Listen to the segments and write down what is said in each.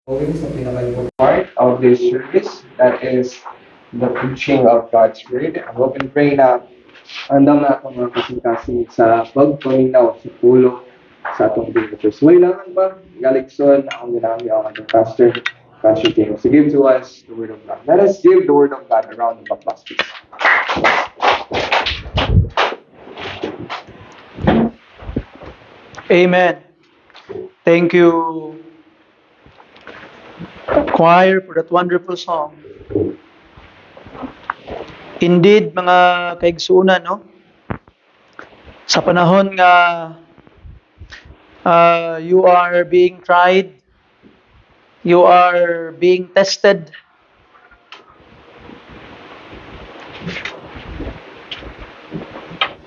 Always sa pinaka-important part of this service, that is the preaching of God's Word. I hope and pray na andam na akong mga kasing-kasing sa pagpaminaw sa pulo sa atong believers. May langan ba? Galikson, akong ginami ang ating Pastor James, to give to us the Word of God. Let us give the Word of God a round of applause, please. Amen. Thank you, choir, for that wonderful song. Indeed, mga kaigsuunan, no? Sa panahon nga you are being tried, you are being tested,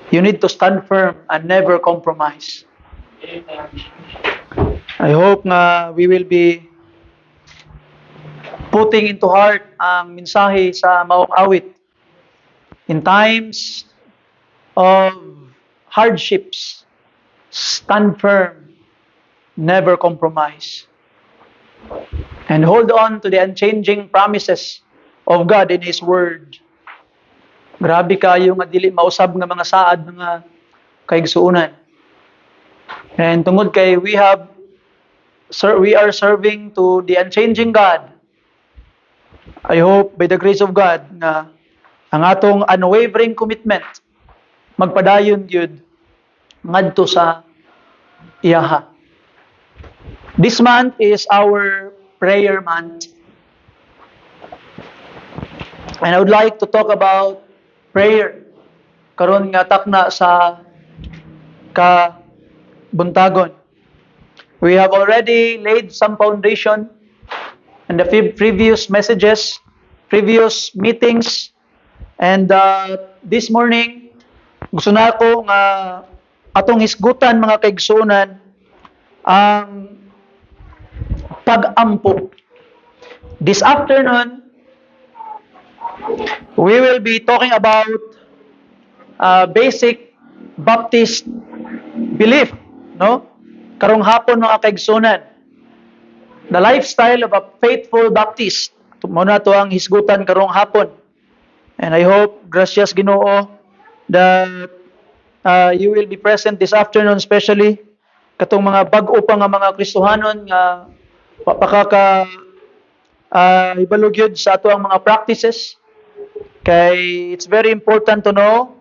you need to stand firm and never compromise. I hope nga we will be putting into heart ang mensahe sa maong awit. In times of hardships, stand firm, never compromise. And hold on to the unchanging promises of God in His Word. Grabe kayo nga dili mausab nga mga saad mga kaigsuunan. And tungod kay we are serving to the unchanging God. I hope by the grace of God na ang atong unwavering commitment magpadayon gyud ngadto sa iyaha. This month is our prayer month. And I would like to talk about prayer. Karon nga takna sa kabuntagon. We have already laid some foundation in the previous messages, previous meetings, and this morning, gusto na ako nga atong hisgutan mga kaigsunan ang pag-ampo. This afternoon, we will be talking about basic Baptist belief, no? Karong hapon mga kaigsunan, the lifestyle of a faithful Baptist. Muna to ang hisgutan karong hapon. And I hope, gracias Ginoo, that you will be present this afternoon, especially katong mga bag-o pa nga mga Kristohanon nga pakaka ibalugyod sa ato ang mga practices. Kay it's very important to know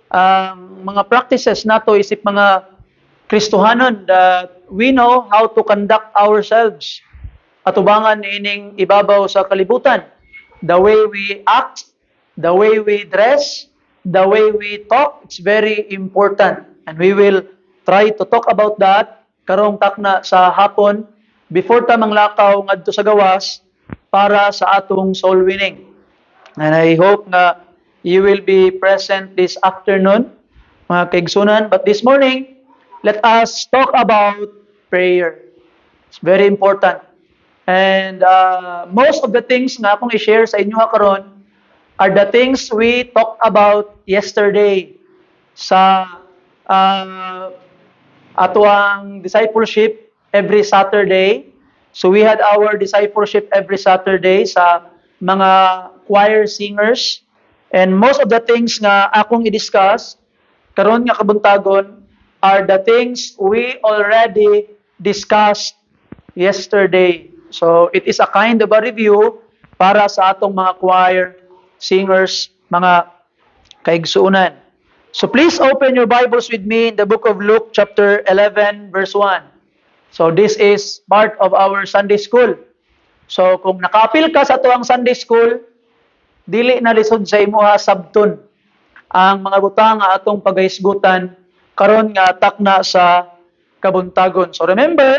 ang mga practices nato isip mga Kristohanon that we know how to conduct ourselves atubangan ining ibabaw sa kalibutan. The way we act, the way we dress, the way we talk, it's very important. And we will try to talk about that karong takna sa hapon before ta manglakaw ngadto sa gawas para sa atong soul winning. And I hope na you will be present this afternoon, mga kaigsunan. But this morning, let us talk about prayer. It's very important. And most of the things nga akong i-share sa inyo karon are the things we talked about yesterday sa ato ang discipleship every Saturday. So we had our discipleship every Saturday sa mga choir singers. And most of the things nga akong i-discuss karon nga kabuntagon are the things we already discussed yesterday. So it is a kind of a review para sa atong mga choir singers, mga kaigsuunan. So please open your Bibles with me in the book of Luke chapter 11 verse 1. So this is part of our Sunday school. So kung nakapil ka sa tuang Sunday school, dili na lisod sa imuha sabton ang mga butang nga atong pagahisgutan karon nga takna sa kabuntagon. So remember,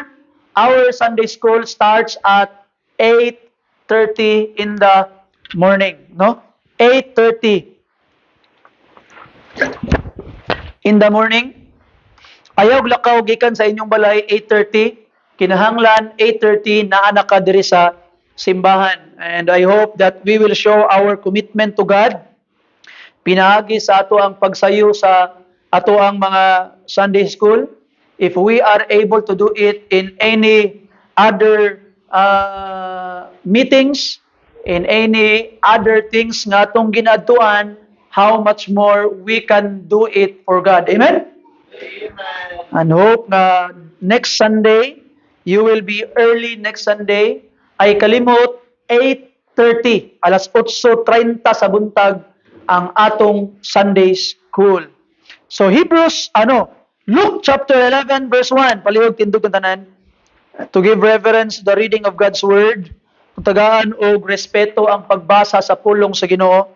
our Sunday school starts at 8:30 in the morning, no? 8:30 in the morning. Ayaw lakaw gikan sa inyong balay 8:30, kinahanglan 8:30 naa na ka diri sa simbahan. And I hope that we will show our commitment to God. Pinaagi sa ato ang pagsayo sa ato ang mga Sunday school. If we are able to do it in any other meetings, in any other things nga atong ginadtuan, how much more we can do it for God. Amen? And hope na next Sunday, you will be early next Sunday, ay kalimot 8:30, alas 8:30 sa buntag ang atong Sunday school. So Luke chapter 11 verse 1, palihog tindog ang tanan, to give reverence to the reading of God's word, kung tagaan og respeto ang pagbasa sa pulong sa Ginoo.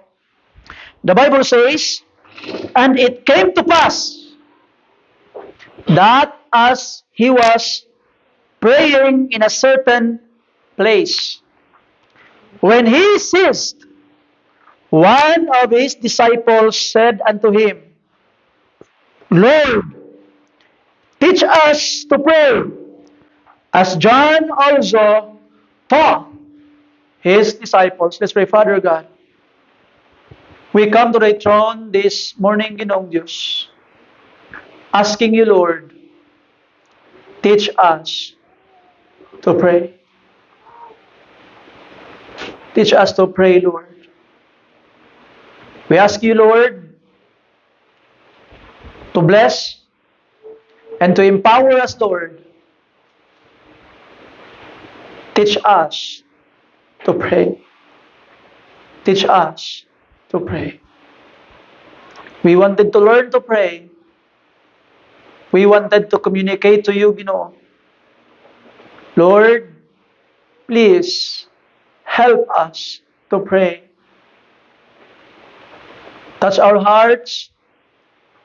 The Bible says, and it came to pass that as he was praying in a certain place, when he ceased, one of his disciples said unto him, Lord, teach us to pray, as John also taught his disciples. Let's pray. Father God, we come to thy throne this morning, Ginoong Diyos, asking you, Lord, teach us to pray. Teach us to pray, Lord. We ask you, Lord, to bless and to empower us, Lord. Teach us to pray. Teach us to pray. We wanted to learn to pray. We wanted to communicate to you, Ginoo. Lord, please help us to pray. Touch our hearts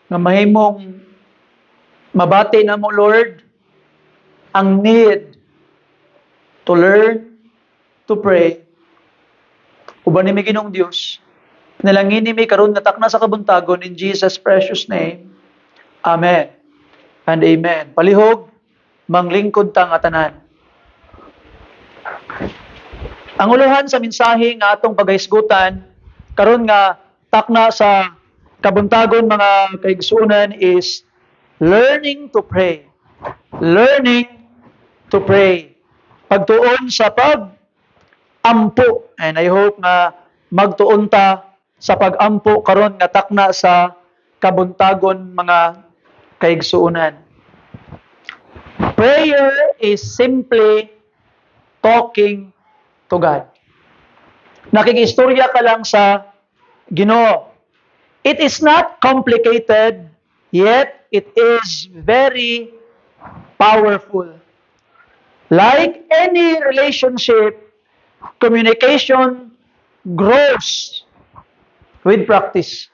nga mahimong mabati na mo, Lord, ang need to learn to pray. Uban ni Ginong Dios, nalangin ni karon nga takna sa kabuntagon in Jesus' precious name. Amen and amen. Palihog, manglingkod ta nga tanan. Ang uluhan sa mensahe nga atong pagahisgutan karon nga takna sa kabuntagon mga kaigsuonan is learning to pray. Learning to pray. Pagtuon sa pag-ampo. And I hope na magtuon ta sa pag-ampo karon nga takna sa kabuntagon mga kaigsuonan. Prayer is simply talking to God. Nakikiistorya ka lang sa Ginoo. It is not complicated, yet it is very powerful. Like any relationship, communication grows with practice.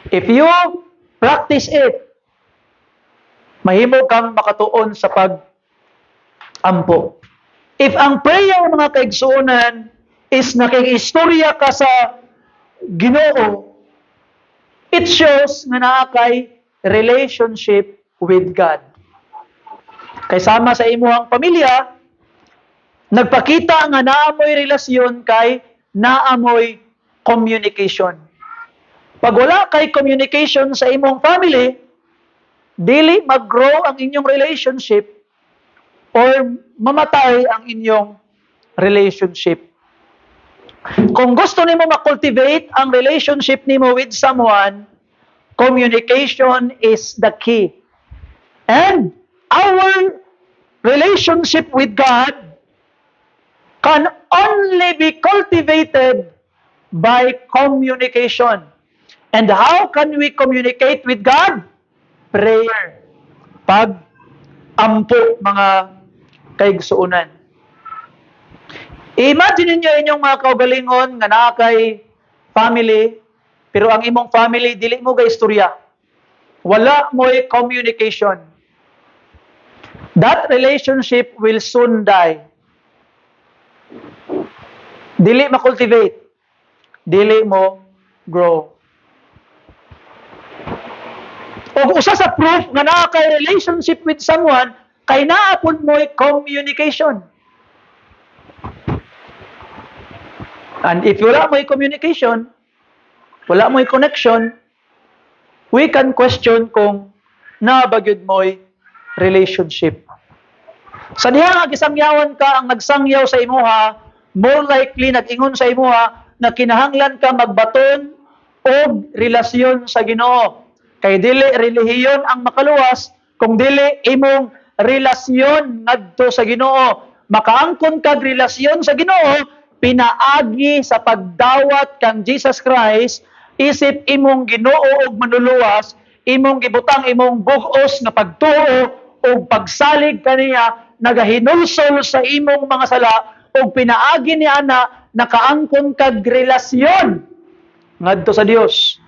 If you practice it, mahimo kang makatuon sa pag-ampo. If ang prayer mga kaigsuonan is nakikiistorya ka sa Ginoo, it shows nga naa kay relationship with God. Kay sama sa imuhang pamilya, nagpakita nga naamoy relasyon kay naamoy communication. Pag wala kay communication sa imong family, dili mag-grow ang inyong relationship or mamatay ang inyong relationship. Kung gusto nimo ma-cultivate ang relationship nimo with someone, communication is the key. And our relationship with God can only be cultivated by communication. And how can we communicate with God? Prayer. Pag-ampo mga kaigsuonan. Imagine niyo inyong mga kaugalingon nga naa kay family, pero ang imong family dili mo gaistorya. Wala mo'y communication. That relationship will soon die. Dili ma-cultivate. Dili mo grow. O usa sa proof nga naa kay relationship with someone, kay naa pud mo'y communication. And if wala mo'y communication, wala mo'y connection, we can question kung nabagyod mo'y relationship. Sa diha nga gisangyawan ka ang nagsangyaw sa imuha, more likely nag-ingon sa imuha na kinahanglan ka magbaton og relasyon sa Ginoo. Kay dili relihiyon ang makaluwas kung dili imong relasyon ngadto sa Ginoo. Makaangkon kag relasyon sa Ginoo pinaagi sa pagdawat kang Jesus Christ isip imong Ginoo og manluluwas, imong gibutang imong bug-os nga pagtuo o pagsalig kaniya nagahinulsol sa imong mga sala o pinaagi ni ana nakaangkon kag relasyon ngadto sa Dios.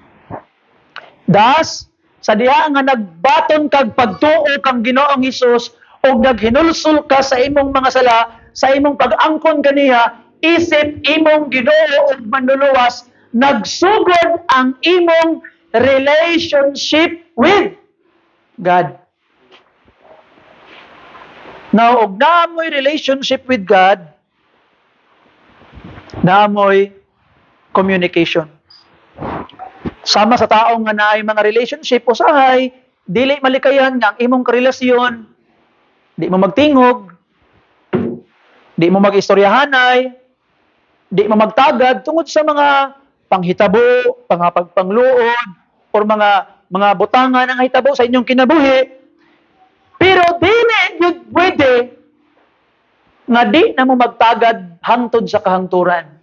Das sa diha nga nagbaton kag pagtuo kang Ginoong Hesus o naghinulsol ka sa imong mga sala sa imong pag-angkon kaniya isip imong Ginoo og manluluwas nagsugod ang imong relationship with God. Now, og naamoy relationship with God, naamoy communication. Sama sa taong nga naay mga relationship, usahay, dili malikayan nga ang imong karelasyon, di mo magtingog, di mo mag-istoryahanay, di mo magtagad tungod sa mga panghitabo, pangluod, or mga butangan ang hitabo sa inyong kinabuhi. Pero dili yun pwede nga di na mo magtagad hangtod sa kahangturan.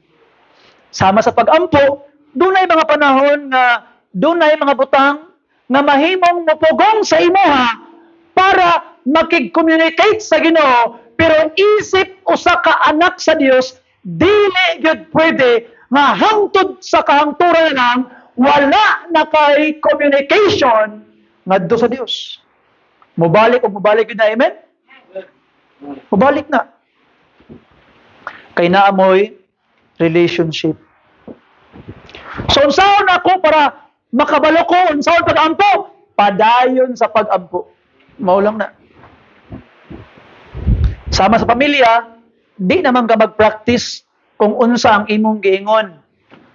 Sama sa pag-ampo, dunay mga panahon nga dunay mga butang nga mahimong mopugong sa imuha para makig-communicate sa Ginoo, pero isip usa ka anak sa Dios, dili yun pwede nga hangtod sa kahangturan lang wala na kay communication ngadto sa Dios. Mubalik yun na, amen? Mubalik na. Kay naamoy relationship. So, unsaon ako para makabalo ko, unsaon pag-ampo? Padayon sa pag-ampo. Maulang na. Sama sa pamilya, di naman ka mag-practice kung unsa ang imong giingon.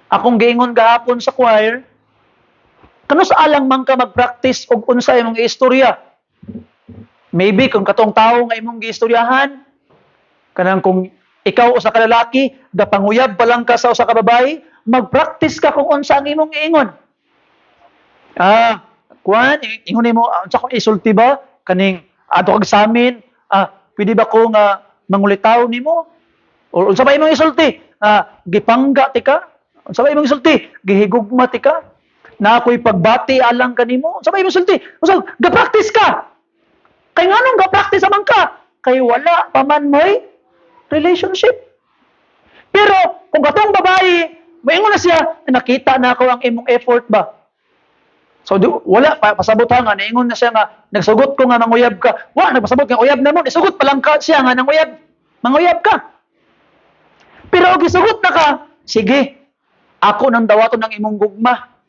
Akong giingon gahapon sa choir, kano sa alang man ka mag-practice og unsa imong istorya. Maybe kung katong tao nga imong giistoryahan, kanang kung ikaw usa ka lalaki, gapanguyab pa lang ka sa usa ka babae, mag-practice ka kung unsa ang imong giingon. Ingon nimo, unsa ko isulti ba kaning ato kag samin, pwede ba ko nga mangulitaw nimo? O unsa ba imong isulti? Gipangga ti ka? Unsa ba imong isulti? Gihigugma ti ka? Na ako'y pagbati alang kanimo? Unsa ba imong isulti? Unsa ga-practice ka? Kay nganong ga-practice man ka? Kay wala pa man mo'y relationship. Pero kung katong babae, moingon na siya, nakita na ako ang imong effort ba? So wala pa pasabot nga naingon na siya nga nagsugot ko nga manguyab ka. Wa nagpasabot nga uyab na mo, isugot pa lang ka siya nga nang uyab. Manguyab ka. Pero og gisugot na ka, sige. Ako nang dawaton ng imong gugma.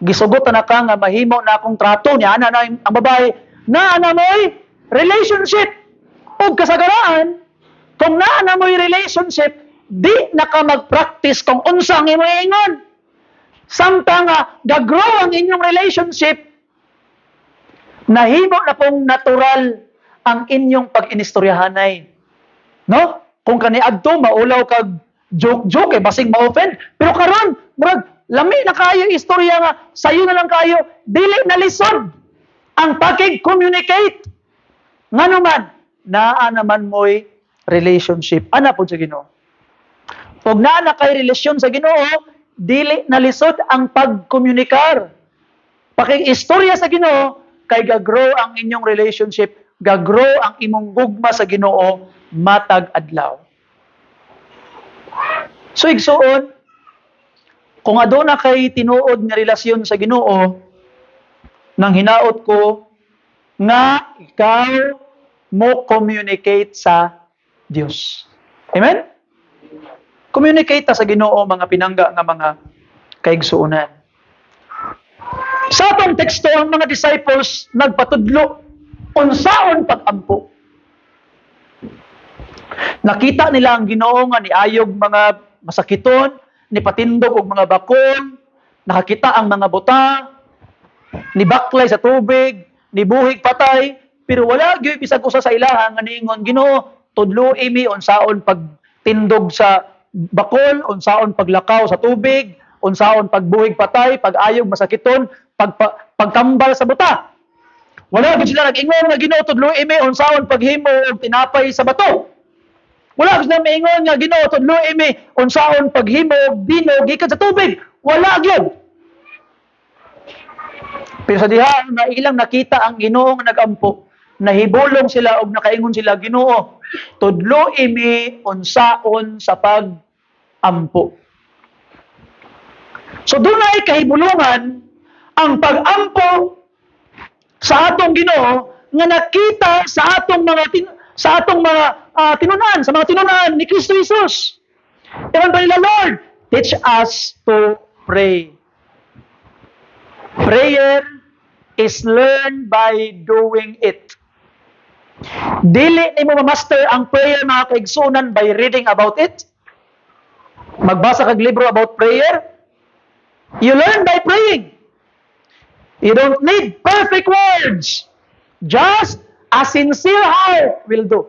Gisugot na ka nga mahimo na akong trato niya ana na ang babae na mo'y relationship. O kasagaraan, kung na mo'y relationship, di na ka mag-practice kung unsa ang imong ingon. Samtang gag-grow ang inyong relationship, nahimo na pong natural ang inyong pag-inistoryahanay. No? Kung kaniadto maulaw kag joke basing ma-offend, pero karon murag lami na kayo istorya nga sayo na lang kayo, dili na lisod ang pakig-communicate. Ngano man, naa naman mo'y relationship. Ana po sa Ginoo. Pag naa na kay relasyon sa Ginoo, dili na lisod ang pag-komunikar. Pakig-istorya sa Ginoo, kay gagrow ang inyong relationship, gagrow ang imong gugma sa Ginoo, matag adlaw. So, igsuon, kung aduna kay tinuod nga relasyon sa Ginoo, nang hinaot ko nga ikaw mo communicate sa Dios. Amen? Communicate ta sa Ginoo mga pinangga nga mga kaigsuonan. Sa atong teksto ang mga disciples nagpatudlo unsaon pag-ampo. Nakita nila ang Ginoo nga niayog mga masakiton, ni patindog og mga bakol, nakakita ang mga buta, ni baklay sa tubig, ni buhig patay, pero wala gyud bisag usa sa ilaha nga niingon, Ginoo, tudloi mi unsaon pagtindog sa bakol, unsaon paglakaw sa tubig, unsaon pagbuhig patay, pag-ayog masakiton, pagkambal sa buta. Wala gyud sila nag-ingon nga Ginoo, tudloi mi unsaon paghimo og tinapay sa bato. Wala gyud sila maingon nga Ginoo, tudloi mi unsaon paghimo og bino gikan sa tubig. Wala gyud. Pero sa diha na ilang nakita ang Ginoo nga nag-ampo, nahibulong sila og nakaingon sila, Ginoo, tudloi mi unsaon sa pag-ampo. So dunay kahibulungan ang pag-ampo sa atong Ginoo nga nakita sa atong mga tinunan, sa mga tinunan ni Kristo Jesus. Ewan pa nila, Lord, teach us to pray. Prayer is learned by doing it. Dili nimo ma-master ang prayer mga kaigsunan by reading about it. Magbasa kag libro about prayer. You learn by praying. You don't need perfect words. Just a sincere heart will do.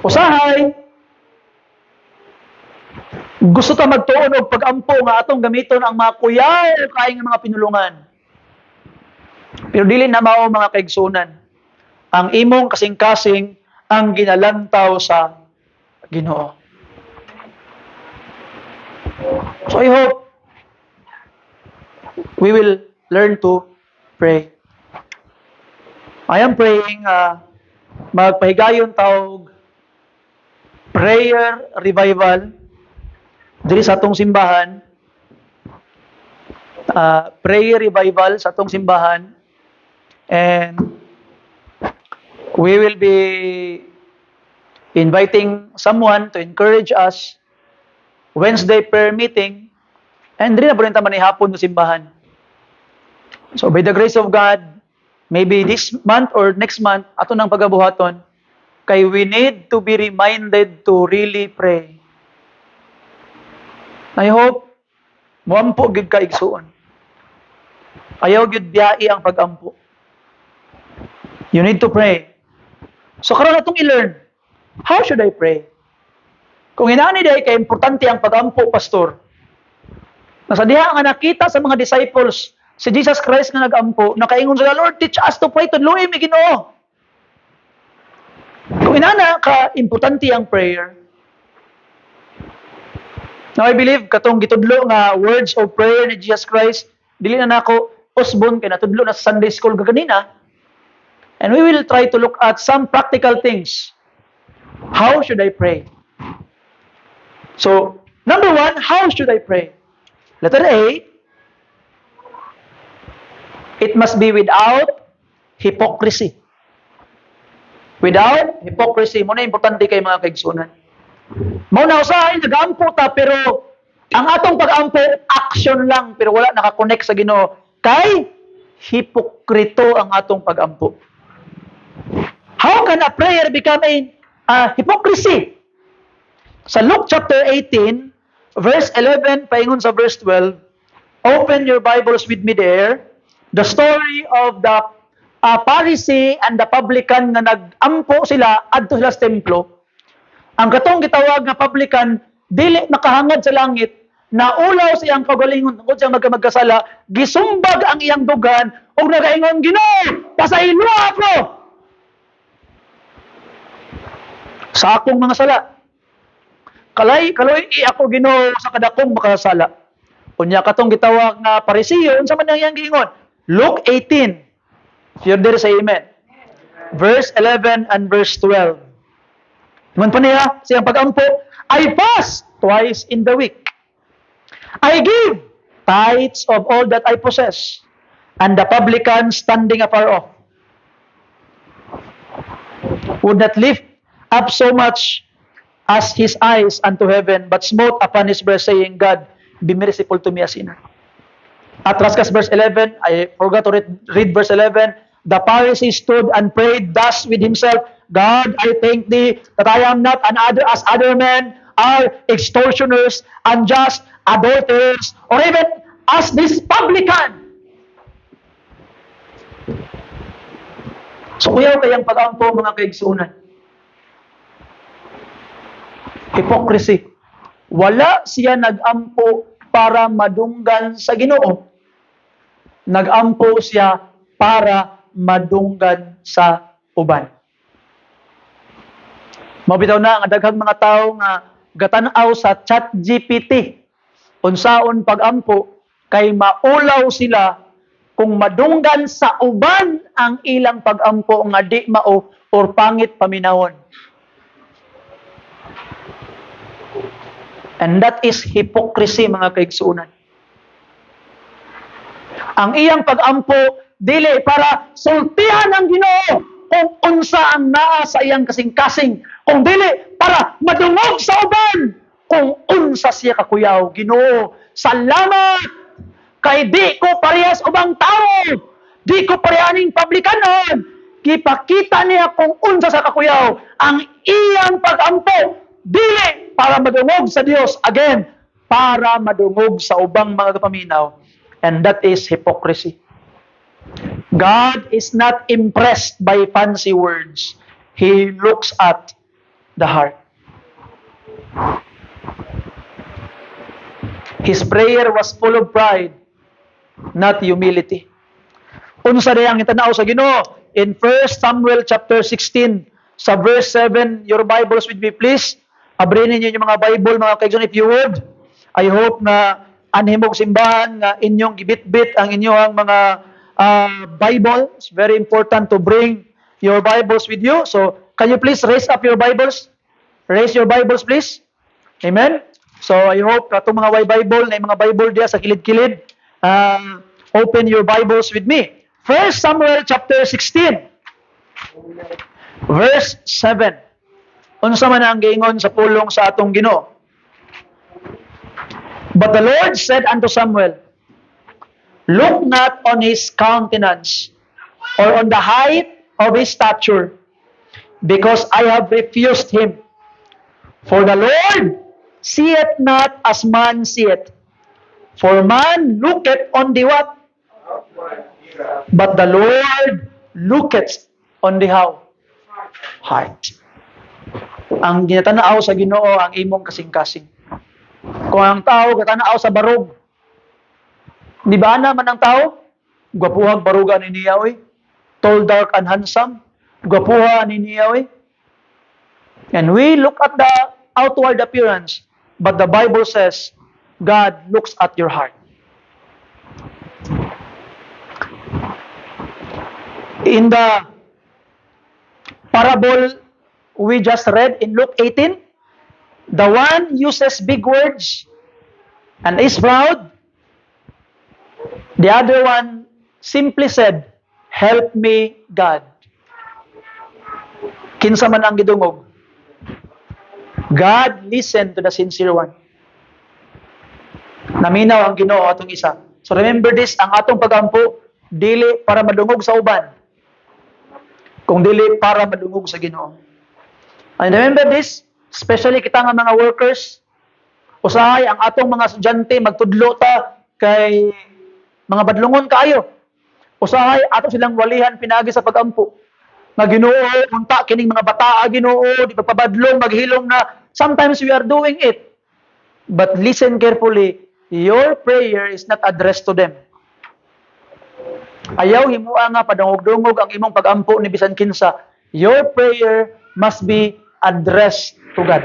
Usahay, gusto ta magtuon og pag-ampo nga atong gamiton ang mga kuyaw kay nga mga pinulungan. Pero dili na mao mga kaigsunan. Ang imong kasing-kasing ang ginalantaw sa Ginoo. So I hope we will learn to pray. I am praying magpahigayon tawag prayer revival diri sa atong simbahan. Prayer revival sa atong simbahan, and we will be inviting someone to encourage us. Wednesday prayer meeting, and diri na po rin taman hapon sa simbahan. So by the grace of God, maybe this month or next month, ato nang pagabuhaton, kay we need to be reminded to really pray. I hope moampo gid ka igsuon. Ayaw gid biyai ang pag-ampo. You need to pray. So karon atong i-learn, how should I pray? Kung inaani day kay importante ang pag-ampo, pastor. Nasa diha nga nakita sa mga disciples si Jesus Christ nga nag-ampo, nakaingon sila, Lord, teach us to pray, tudloi mi Ginoo. Kung inana ka importante ang prayer, now I believe katong gitudlo nga words of prayer ni Jesus Christ, dili na nako usbon kay natudlo na sa Sunday school kanina. And we will try to look at some practical things. How should I pray? So, number one, how should I pray? Letter A, it must be without hypocrisy. Without hypocrisy. Muna importante kay mga kaigsunan. Muna usahay, nag-ampo ta, pero ang atong pag-ampo, action lang, pero wala nakakonect sa Ginoo. Kay hipokrito ang atong pag-ampo. How can a prayer become a hypocrisy? Sa Luke chapter 18, verse 11, paingon sa verse 12, open your Bibles with me there. The story of the Pharisee and the publican na nag-ampo sila adto sila sa templo. Ang katong gitawag nga publican dili makahangad sa langit, naulaw siyang kagalingon tungod siyang magkasala, gisumbag ang iyang dugan ug nagaingon, Ginoo, pasaylo ako sa akong mga sala. Kaloy ako Ginoo sa kadakong makasala. Unya katong gitawag nga Pariseo, unsa man ang iyang giingon? Luke 18. If you're there, say amen. Verse 11 and verse 12. Naman pa niya, siyang pag-ampo, I fast twice in the week. I give tithes of all that I possess. And the publican standing afar off would not lift up so much as his eyes unto heaven, but smote upon his breast, saying, God, be merciful to me, a sinner. At Raskas verse 11, I forgot to read verse 11. The Pharisee stood and prayed thus with himself, God, I thank thee that I am not as other men are extortioners, unjust, adulterers, or even as this publican. So, kuyaw kayang pag-ampo, mga kaigsunan. Hypocrisy. Wala siya nag-ampo para madunggan sa Ginoo. Nag-ampo siya para madunggan sa uban. Mabitaw na ang daghang mga tao nga gatanaw sa ChatGPT. Unsaon pag-ampo kay maulaw sila kung madunggan sa uban ang ilang pag-ampo nga di mao or pangit paminawon. And that is hypocrisy, mga kaigsuunan. Ang iyang pag-ampo dili para sultihan ang Ginoo kung unsa ang naa sa iyang kasing-kasing, kung dili para madungog sa uban kung unsa siya kakuyaw. Ginoo, salamat kay di ko parehas ubang tao, di ko parehaning publikanon, gipakita niya kung unsa sa kakuyaw. Ang iyang pag-ampo dili para madungog sa Dios, again, para madungog sa ubang mga kapaminaw. And that is hypocrisy. God is not impressed by fancy words. He looks at the heart. His prayer was full of pride, not humility. Unsa dayang itanaw sa Ginoo in 1 Samuel chapter 16 sa verse 7. Your Bibles with me, please. Abrinin niyo yung mga Bible, mga kaigsoon, if you would. I hope na anhimog simbahan nga inyong gibit-bit ang inyong mga Bible. It's very important to bring your Bibles with you. So, can you please raise up your Bibles? Raise your Bibles, please. Amen? So, I hope itong mga way Bible, na mga Bible diya sa kilid-kilid, open your Bibles with me. 1 Samuel chapter 16, verse 7. Unsa man ang giingon sa pulong sa atong Ginoo? But the Lord said unto Samuel, look not on his countenance, or on the height of his stature, because I have refused him. For the Lord seeth not as man seeth. For man looketh on the what? But the Lord looketh on the how? Heart. Ang ginatanaw sa Ginoo ang imong kasing-kasing. Kung ang tao gatanaw sa barog, di ba naman ang tao? Gwapuhang baruga ni niya, oy. Tall, dark, and handsome. Gwapuha ni niya, oy. And we look at the outward appearance, but the Bible says, God looks at your heart. In the parable we just read in Luke 18, the one uses big words and is proud. The other one simply said, help me, God. Kinsa man ang gidungog? God listened to the sincere one. Naminaw ang Ginoo atong isa. So remember this, ang atong pagampo, dili para madungog sa uban, kung dili para madungog sa Ginoo. And remember this, especially kita nga mga workers, usahay ang atong mga estudyante magtudlo ta kay mga badlungon kaayo. Usahay ato silang walihan pinagi sa pagampo. Nga Ginoo, unta kining mga bataa Ginoo, di pagpabadlong, maghilom na. Sometimes we are doing it. But listen carefully, your prayer is not addressed to them. Ayaw himua nga padungog-dungog ang imong pagampo ni bisan kinsa. Your prayer must be addressed to God.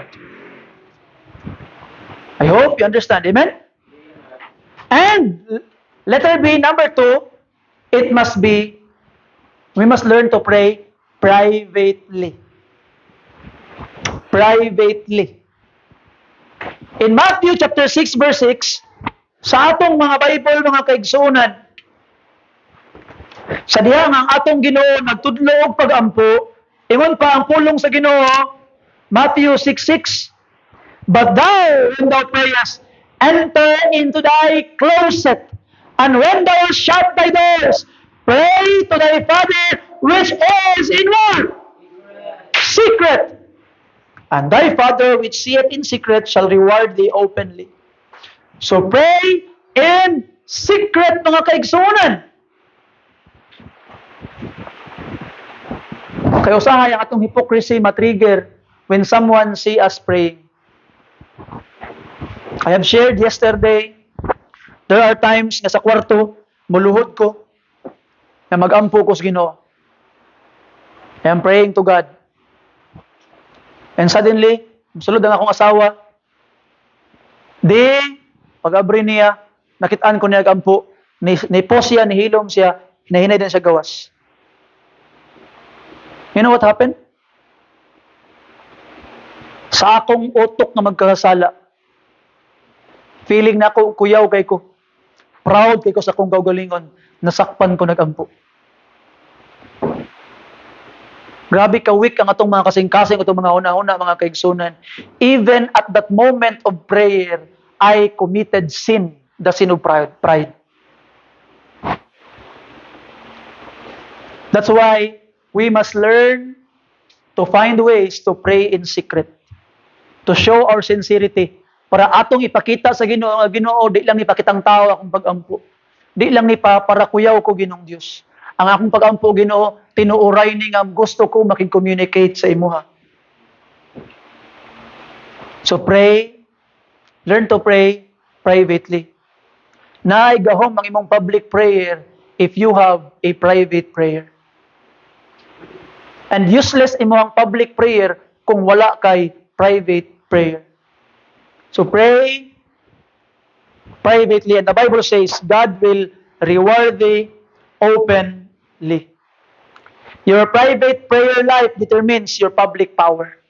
I hope you understand. Amen? And letter B, number 2, we must learn to pray privately. Privately. In Matthew chapter 6 verse 6, sa atong mga Bible, mga kaigsuunan, sa diha nga ang atong Ginoo nagtudlo og pagampo, ingon pa ang pulong sa Ginoo, Matthew 6:6, but thou, when thou prayest, enter into thy closet, and when thou hast shut thy doors, pray to thy Father which is in what? Secret. And thy Father which seeth in secret shall reward thee openly. So pray in secret, mga kaigsuunan. Kaya usahay ang atong hypocrisy matrigger when someone see us praying. I have shared yesterday, there are times nga sa kwarto, muluhod ko, na mag-ampo ko sa Ginoo. I am praying to God. And suddenly, sulod ang akong asawa. Pag-abri niya, nakitaan ko niya nag-ampo. Ni-pause siya, nihilom siya, hinahinay din siya gawas. You know what happened? Sa akong utok na magkakasala, feeling na ako, kuyaw kay ko. Proud kay ko sa akong kaugalingon. Nasakpan ko nag-ampo. Grabe ka-weak ang atong mga kasing-kasing, atong mga una-una, mga kaigsunan. Even at that moment of prayer, I committed sin, the sin of pride. That's why we must learn to find ways to pray in secret, to show our sincerity, para atong ipakita sa Ginoo, Ginoo, di lang ipakitang tao akong pag-ampo. Di lang ni para kuyaw ko Ginoong Dios. Ang akong pag-ampo Ginoo, tinuuray ni nga gusto ko makig-communicate sa imuha. So pray, learn to pray privately. Naay gahom ang imong public prayer if you have a private prayer. And useless imong public prayer kung wala kay private prayer. So pray privately, and the Bible says God will reward thee openly. Your private prayer life determines your public power.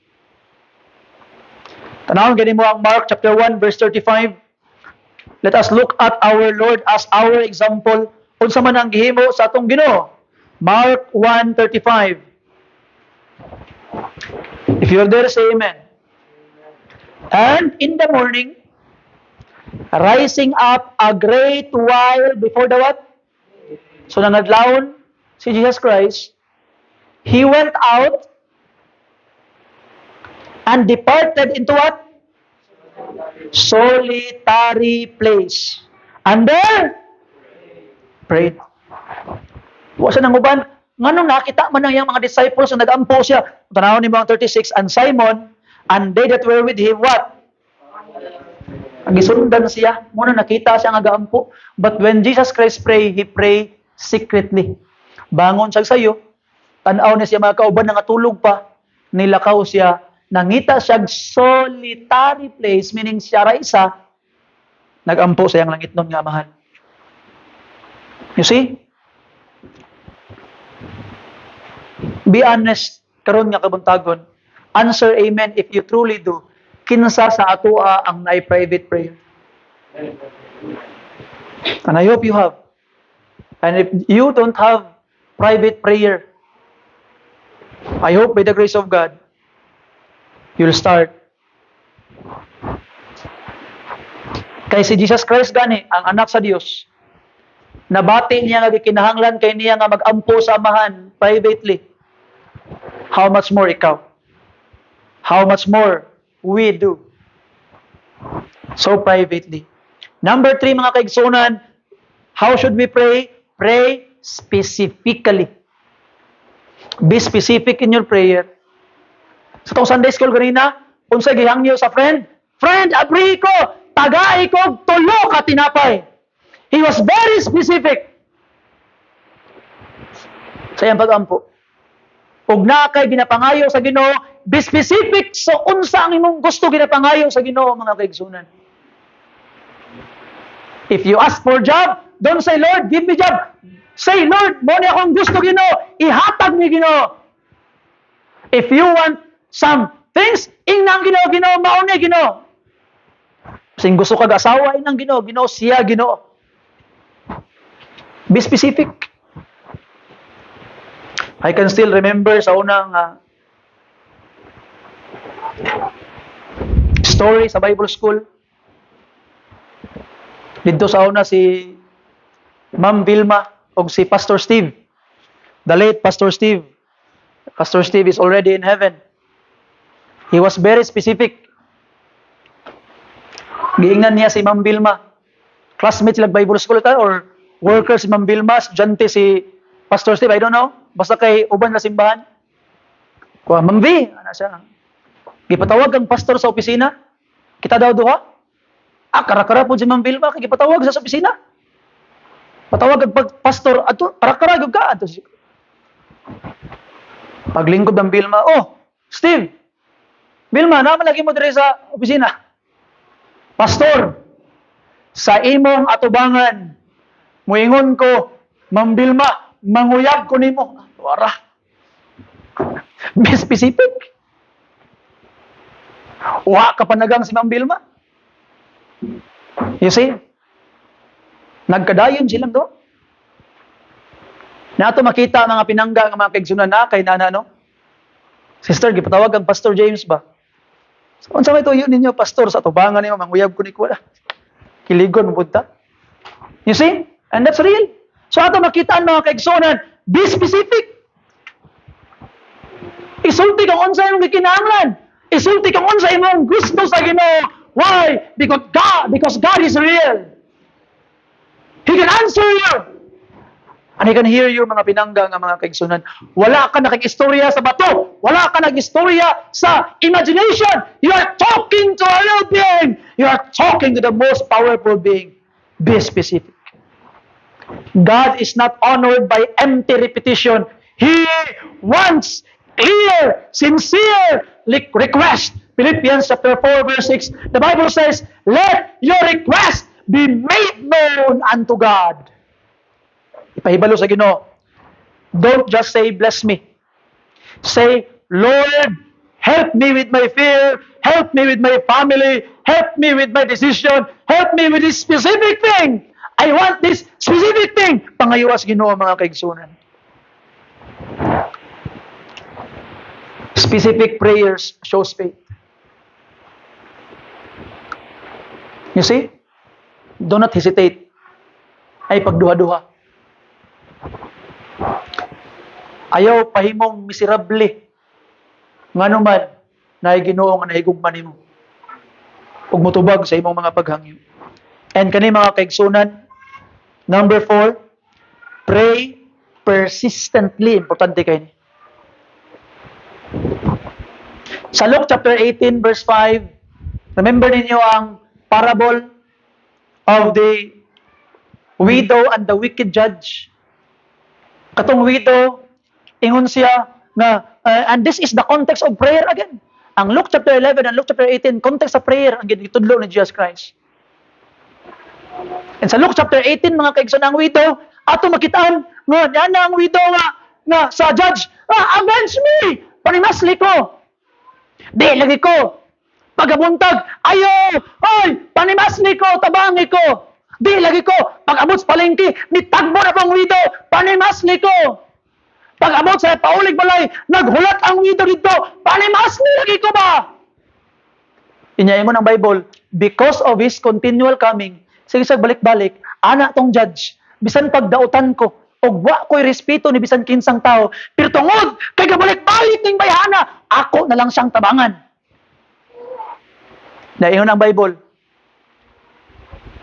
Tanawon gani mo ang Mark chapter 1 verse 35. Let us look at our Lord as our example. Unsa man ang gihimo sa atong Ginoo? Mark 1:35. If you're there, say amen. And in the morning, rising up a great while before the what? So nangadlawon si Jesus Christ, He went out and departed into what? Solitary place. And there, prayed. Wa siya nang uban. Nganong nakita man ang iyang mga disciples na nag-ampo siya. Tanawon ni mga 36, and Simon, and they that were with him, what? Ang gisundan siya. Muna nakita siya nga gaampo. But when Jesus Christ pray, He pray secretly. Bangon siya sayo. Tanaw niya siya mga kauban na tulog pa. Nilakaw siya. Nangita siya solitary place, meaning siya ra isa. Nagampo sa iyang langit nun nga mahal. You see? Be honest, karon nga kabuntagon. Answer amen if you truly do. Kinsa sa atoa ang naay private prayer. And I hope you have. And if you don't have private prayer, I hope by the grace of God, you'll start. Kay si Jesus Christ gani, ang anak sa Dios, nabati niya nga gikinahanglan kay niya nga mag-ampo sa amahan privately. How much more ikaw? How much more we do? So privately. Number 3, mga kaigsunan, how should we pray? Pray specifically. Be specific in your prayer. Sa itong Sunday school ganina, unsa gihangyo sa friend? Friend, abri ko, tagay ko, tulo ka tinapay. He was very specific. Sa iyang pag-ampo. Ug na kay ginapangayo sa Ginoo, be specific so unsa ang imong gusto ginapangayo sa Ginoo, mga kaigsunan. If you ask for job, don't say, Lord, give me job. Say, Lord, mo ni akong gusto Ginoo, ihatag ni Ginoo. If you want some things, inang Ginoo, Ginoo, mao ni Ginoo. Sing gusto kag asawa, inang Ginoo, Ginoo siya, Ginoo. Be specific. I can still remember sa unang story sa Bible school. Dito sa una si Ma'am Vilma o si Pastor Steve. The late Pastor Steve. Pastor Steve is already in heaven. He was very specific. Giingnan niya si Ma'am Vilma. Classmate sila Bible school ta or worker si Ma'am Vilma, estudyante si Pastor Steve, I don't know. Basta kay uban na simbahan. Kuha, Ma'am V, ana siya. Gipatawag ang pastor sa opisina. Kita daw duha. Kara-kara po si Ma'am Vilma, kay gipatawag sa opisina. Patawag ang pastor, ato, kara-kara gyud ka. Ato, paglingkod ng Vilma, Steve, Vilma, naman lagi mo dire sa opisina. Pastor, sa imong atubangan, muingon ko, Ma'am Vilma, manguyab ko nimo. Wara. Be specific. Wa ka panagang si Ma'am Vilma. You see? Nagkadayon silang do. Na ato makita mga pinangga nga mga kaigsunan na kay nana no. Sister, gipatawag ang Pastor James ba? So, unsa may tuyo ninyo pastor sa tubangan nimo manguyab ko ni kuha. Kiligon mo ta. You see? And that's real. So ato makita ang mga kaigsunan, be specific. Isulti kang unsa imong gikinahanglan. Isulti kang unsa imong gusto sa Ginoo. Why? Because God is real. He can answer you. And He can hear you, mga pinangga nga mga kaigsunan. Wala ka nakikistorya sa bato. Wala ka nakikistorya sa imagination. You are talking to a real being. You are talking to the most powerful being. Be specific. God is not honored by empty repetition. He wants clear, sincere request. Philippians chapter 4 verse 6. The Bible says, let your request be made known unto God. Ipahibalo sa Ginoo. Don't just say, bless me. Say, Lord, help me with my fear. Help me with my family. Help me with my decision. Help me with this specific thing. I want this specific thing. Pangayowas Ginoo mga kaigsunan. Specific prayers shows faith. You see? Do not hesitate. Ay pagduha-duha. Ayaw pahimong miserable. Ngano man na Ginoo nga nahigugma nimo. Ug motubag sa imong mga paghangyo. And kani mga kaigsunan, number 4, pray persistently. Importante kay ni. Sa Luke chapter 18 verse 5, remember ninyo ang parable of the widow and the wicked judge. Katong widow, ingon siya nga, and this is the context of prayer again. Ang Luke chapter 11 and Luke chapter 18, context of prayer ang gitudlo ni Jesus Christ. And sa Luke chapter 18, mga kaigsunan, ang widow, ato makitaan, nga, yan ang widow nga sa judge, avenge me! Panimasli ko! Di, lagi ko! Pagabuntag, ayo! Oy! Panimasli ko! Tabangi ko! Di, lagi ko! Pag-abot sa palengke, nitagbo na pang widow! Panimasli ko! Pag-abot sa paulig balay, naghulat ang widow dito! Panimasli lagi ko ba? Inyayin mo ng Bible, because of His continual coming, sige sa balik-balik, ana tong judge, bisan pagdautan ko, og wa ko'y respeto ni bisan kinsang tao, pero tungod, kay gabalik-balik ning bayhana, ako na lang siyang tabangan. Daingon ang Bible,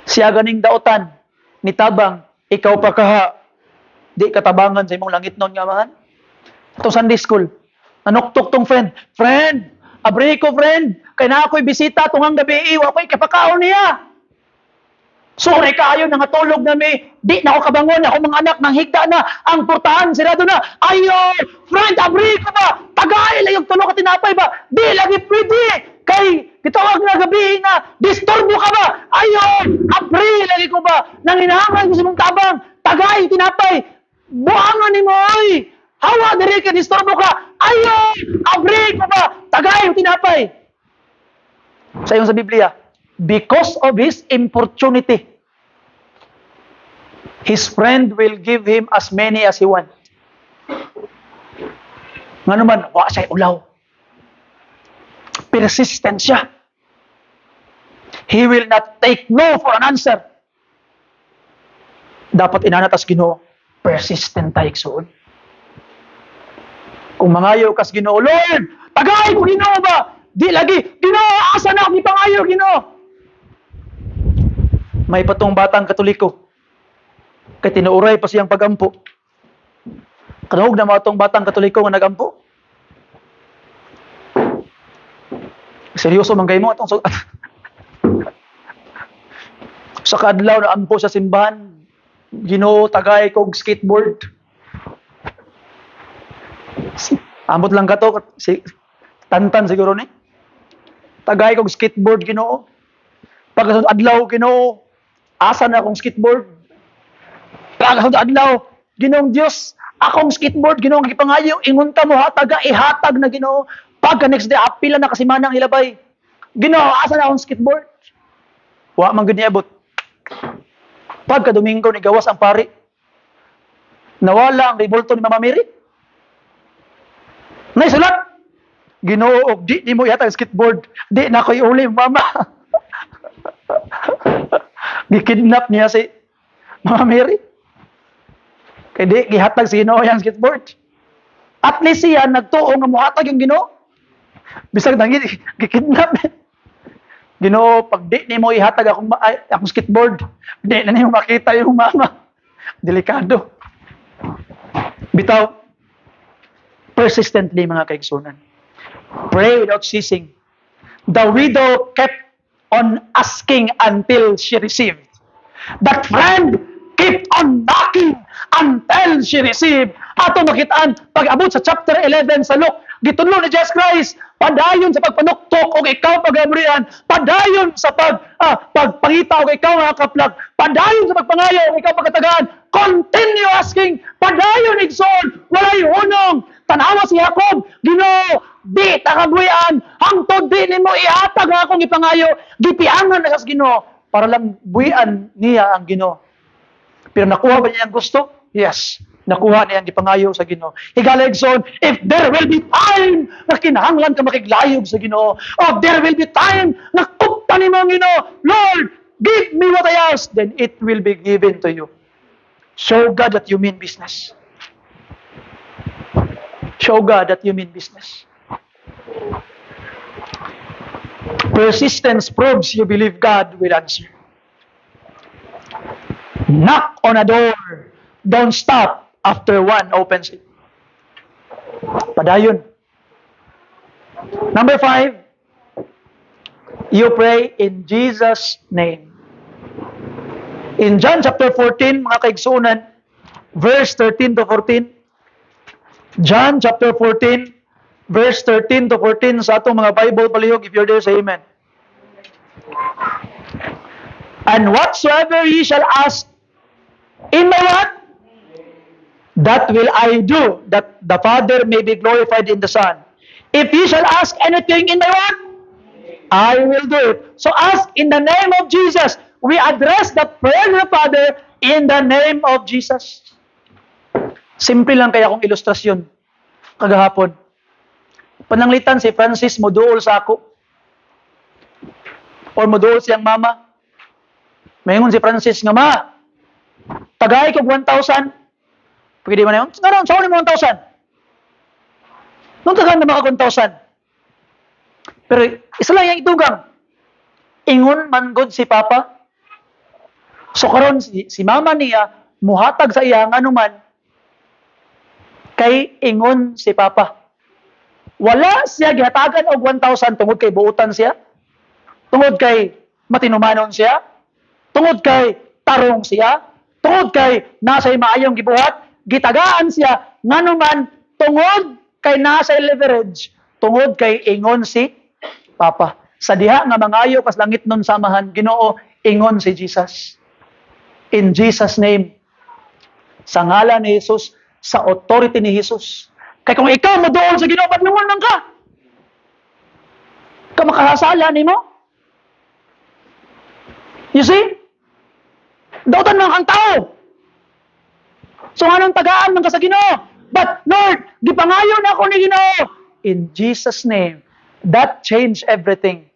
siya ganing dautan, nitabang, ikaw pa kaha, di katabangan sa imong langit nun nga man. Itong Sunday school, nanuktok tong friend, abri ko friend, kay na ako'y bisita tungang gabi, iwa ko'y kapakaon niya. Sorry kayo, nangatulog na may, di na ako kabangon, ako mga anak, nang higda na, ang portahan, sirado na, ayo, friend, abri ko ba, tagay lang yung tulog at tinapay ba, di lagi pwede, kay, kitawag na gabi na, disturbo ka ba, ayo, abri lagi ko ba, nang hinahangan ko sa mong tabang, tagay, tinapay, buangan ni mo, oy, hawa, diri ka, disturbo ka, ayo, abri ko ba, tagay, tinapay. Sa sa Biblia, because of his importunity, his friend will give him as many as he wants. Nga naman, wa siya ulaw. Persistent siya. He will not take no for an answer. Dapat inanatas Ginoo, persistent tayo igsoon. Kung mangayo kas Ginoo, Lord, tagay ko Ginoo ba? Di lagi, Ginoo, asa na akong ipangayo Ginoo? May patong batang Katoliko. Kay tinuuray pa siyang pagampo. Kanahog na mga tong batang Katoliko nga nagampo. Seryoso man kayo mo atong sa kadlaw na ampo sa simbahan, Ginoo tagay kog skateboard. Ambot lang ka to, tantan siguro ni. Tagay kog skateboard Ginoo. Pagkasunod adlaw Ginoo, asa na akong skateboard? Pagkasunod adlaw, Ginoong Dios, akong skateboard Ginoo gipangayo, ingon ta mo hataga ihatag na Ginoo. Pagka next day apila na kasi manang ilabay. Ginoo, asa na akong skateboard? Wa man gud niabot. Pagka Domingo ni gawas ang pari. Nawala ang revolto ni Mama Mary. Naisulat. Ginoo, di mo ihatag skateboard. Di na ko'y uli, Mama. Gikidnap niya si Mama Mary. Kaya di, gihatag si Ginoo yung skateboard. At least siya, nagtuo nga muhatag yung Ginoo. Bisag nang gikidnap. Ginoo, pag di ni mo ihatag akong skateboard, di na niyo makita yung mama. Delikado. Bitaw, persistently mga kaigsunan. Pray without ceasing. The widow kept on asking until she received. That friend kept on knocking until she received. Ato makitaan, pag abot sa chapter 11 sa Luke, gitudlo ni Jesus Christ, padayon sa pagpanuktok o ikaw pagabrihan, padayon sa pagpangita o ikaw mga kaplag, padayon sa pagpangayo o ikaw pagkatagaan, continue asking, padayon igsoon, walay hunong, tanawa si Jacob, Ginoo, di takagwian, hangtod di nimo ihatag akong ipangayo, gipiangan na sa Ginoo, para lang buwian niya ang Ginoo. Pero nakuha ba niya ang gusto? Yes. Nakuha niya ang ipangayo sa Ginoo. Higala igsoon, if there will be time na kinahanglan ka makiglayog sa Ginoo, or there will be time na kupta ni mo ang Ginoo, Lord, give me what I ask, then it will be given to you. Show God that you mean business. Show God that you mean business. Persistence proves you believe God will answer. Knock on a door. Don't stop after one opens it. Padayon. Number 5, you pray in Jesus' name. In John chapter 14, mga kaigsunan, verse 13 to 14, John chapter 14, verse 13 to 14, sa atong mga Bible palihog, if you're there, say amen. And whatsoever ye shall ask in my what? That will I do, that the Father may be glorified in the Son. If ye shall ask anything in my what? I will do it. So ask in the name of Jesus. We address the prayer of the Father in the name of Jesus. Simple lang kaya kong ilustrasyon kagahapon. Pananglitan si Francis moduol sa ako. Or moduol siyang mama. Mayingon si Francis nga, ma, tagay kog 1,000. Pwede man yun? Ngayon, saan mo 1,000? Nung tagaan na maka 1,000. Pero isa lang yung itugang. Ingon man good si Papa. So karon si mama niya, muhatag sa iya nga naman, kay ingon si Papa. Wala siya gihatagan og 1,000 tungod kay buutan siya. Tungod kay matinumanon siya. Tungod kay tarong siya. Tungod kay nasa maayong gibuhat. Gitagaan siya nganuman tungod kay nasa leverage. Tungod kay ingon si Papa. Sa diha nga mangayo kas langit nun samahan, Ginoo, ingon si Jesus. In Jesus' name. Sa ngalan ni Jesus, sa authority ni Jesus. Kaya kung ikaw madoon sa Ginoo, patnungon lang ka. Ka makahasala ni mo. You see? Dautan lang ang tao. So anong tagaan man ka sa Ginoo? But Lord, gipangayo na ako ni Ginoo. In Jesus' name, that changed everything.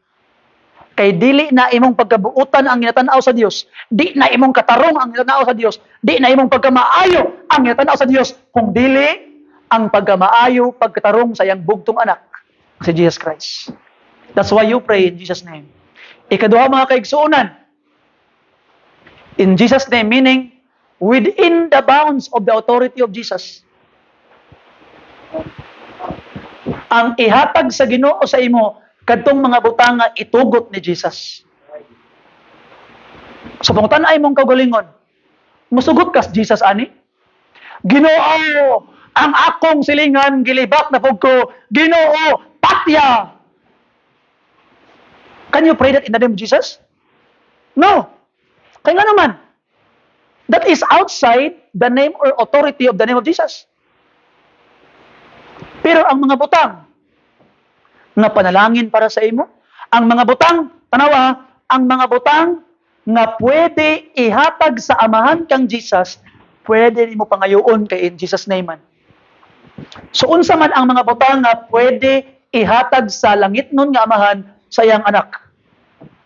Kay dili na imong pagkabuutan ang ginatanaw sa Dios, di na imong katarong ang ginatanaw sa Dios, di na imong pagkamaayo ang ginatanaw sa Dios, kung dili ang pagkamaayo, pagkatarong sa iyang bugtong anak, si Jesus Christ. That's why you pray in Jesus' name. Ikaduha mga kaigsuunan, in Jesus' name, meaning within the bounds of the authority of Jesus. Ang ihatag sa Ginoo sa imo, kadtong mga butang nga itugot ni Jesus. Sa pangutan-ay mong kaugalingon, musugot kas Jesus ani? Ginoo, ang akong silingan gilibak na pug ko. Ginoo, patya. Can you pray that in the name of Jesus? No. Kaya nga naman, that is outside the name or authority of the name of Jesus. Pero ang mga butang nga panalangin para sa imo, ang mga butang, tanawa, ang mga butang nga pwede ihatag sa amahan kang Jesus, pwede nimo pangayoon kay in Jesus name man. So unsa man ang mga butang nga pwede ihatag sa langit nun nga amahan sa iyang anak.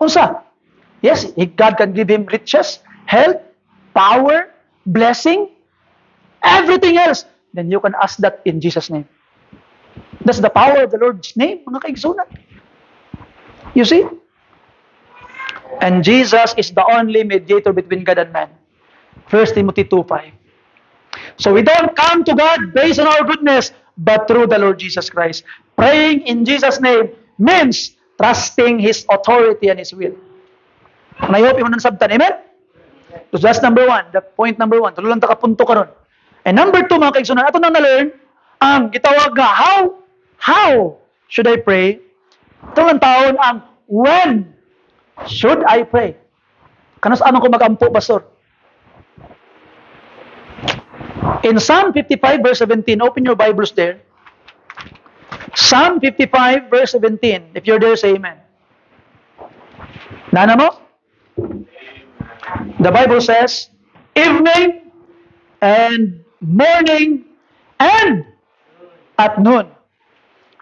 Unsa? Yes, God can give him riches, health, power, blessing, everything else. Then you can ask that in Jesus name. That's the power of the Lord's name, mga kaigsunan. You see? And Jesus is the only mediator between God and man. 1 Timothy 2:5. So we don't come to God based on our goodness, but through the Lord Jesus Christ. Praying in Jesus' name means trusting His authority and His will. And I hope you sabtan. Amen? So that's number one. The point number one. Tulo lang takapunto karon. And number two, mga kaigsunan, ato nang na-learn, ang gitawag nga, how should I pray? Ito lang taon ang when should I pray? Kanos amang ko mag-ampo, Pastor? In Psalm 55 verse 17, open your Bibles there. Psalm 55 verse 17. If you're there, say amen. Nana mo? The Bible says, evening and morning and at noon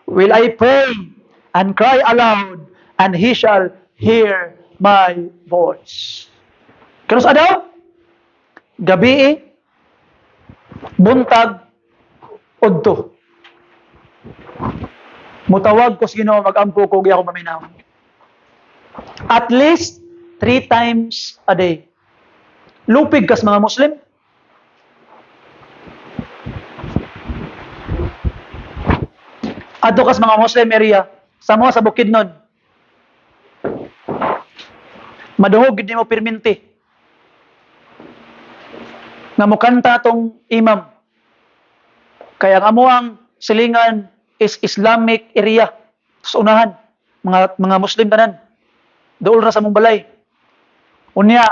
will I pray and cry aloud, and He shall hear my voice. Kanos adaw? Gabi, buntag, udto. Mutawag ko sa Ginoo, mag-ampo ko, giya ko maminaw. At least 3 times a day. Lupig kas mga Muslim. Adto kas mga Muslim area, sa mga sa Bukidnon. Maduhog gid mo perminti. Nga mukanta tong imam. Kaya nga mo ang silingan is Islamic area. Sa unahan, mga Muslim tanan. Dool ra sa mong balay. Unya,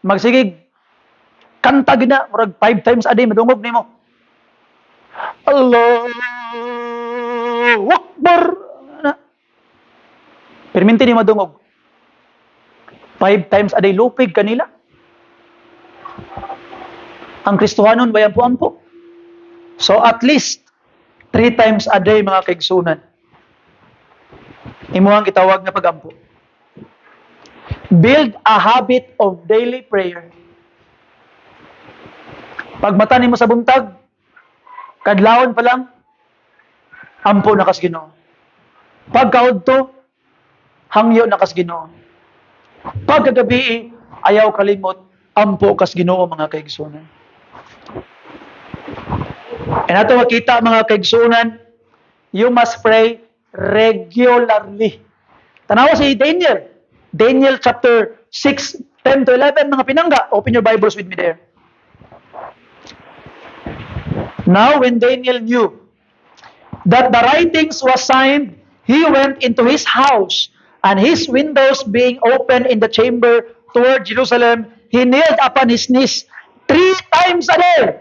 magsigig, kanta gina, murag 5 times a day, madungog nimo. Allahu Akbar. Perminti ni madungog. 5 times a day, lupig kanila. Ang Kristohanon, bayampo-ampo. So at least 3 times a day, mga kaigsunan. Imo ang gitawag na pagampo. Build a habit of daily prayer. Pag mata nimo sa buntag, kadlawon pa lang, ampo na kas Ginoo. Pagkaudto, hangyo na kas Ginoo. Pagkagabi, ayaw kalimot, ampo kas Ginoo, mga kaigsunan. And ato makita, mga kaigsunan, you must pray regularly. Tanawa si Daniel. Daniel chapter 6, 10 to 11, mga pinangga. Open your Bibles with me there. Now when Daniel knew that the writings was signed, he went into his house, and his windows being open in the chamber toward Jerusalem, he kneeled upon his knees 3 times a day,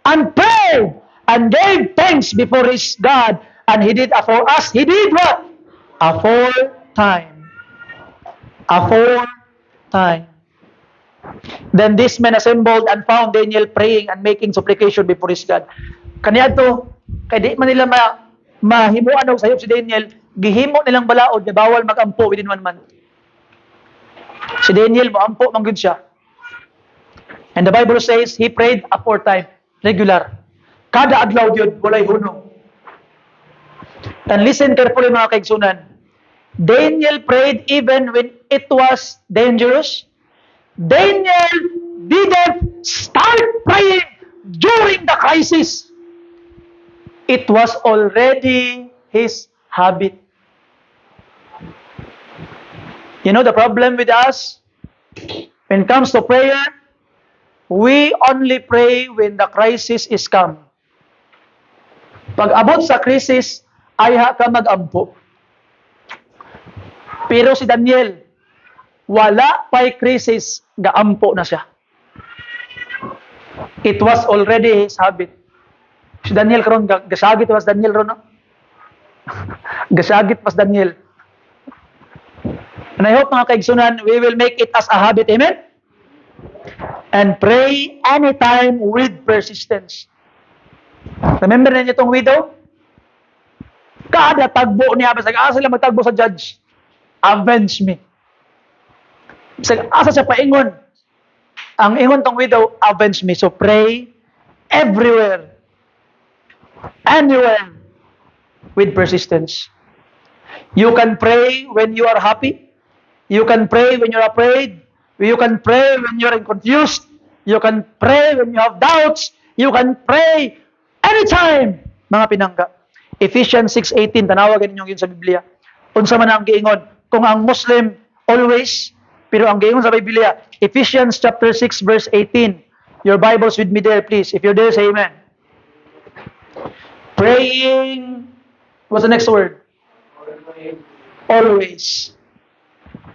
and prayed, and gave thanks before his God, and he did for us. He did what? Aforetime. Then this men assembled and found Daniel praying and making supplication before his God. Kaniya to, kaya di man nila mahimuan og sayop si Daniel, gihimo nilang balaod na bawal mag-ampo within 1 month. Si Daniel, mo-ampo man gud siya. And the Bible says, he prayed aforetime, regular. Kada adlaw yun, walay hunong. And listen carefully, mga kaigsunan. Daniel prayed even when it was dangerous. Daniel didn't start praying during the crisis. It was already his habit. You know the problem with us? When it comes to prayer, we only pray when the crisis is come. Pag abot sa crisis, ayha ka mag-ampo. Pero si Daniel, wala pa'y crisis, gaampo na siya. It was already his habit. Si Daniel karon gasagit was Daniel ron, no? Gasagit was Daniel. And I hope mga kaigsunan, we will make it as a habit. Amen? And pray anytime with persistence. Remember na niyo itong widow? Kada tagbo niya, basta asa sila magtagbo sa judge, avenge me. Basta asa siya paingon. Ang ingon tong widow, avenge me. So pray everywhere, anywhere, with persistence. You can pray when you are happy. You can pray when you're afraid. You can pray when you're confused. You can pray when you have doubts. You can pray anytime, mga pinangga. Ephesians 6:18, tanawagan ninyo yun sa Biblia. Unsa man ang giingon, kung ang Muslim always, pero ang giingon sa Biblia, Ephesians chapter 6 verse 18. Your Bibles with me there, please. If you're there, say amen. Praying, what's the next word? Always.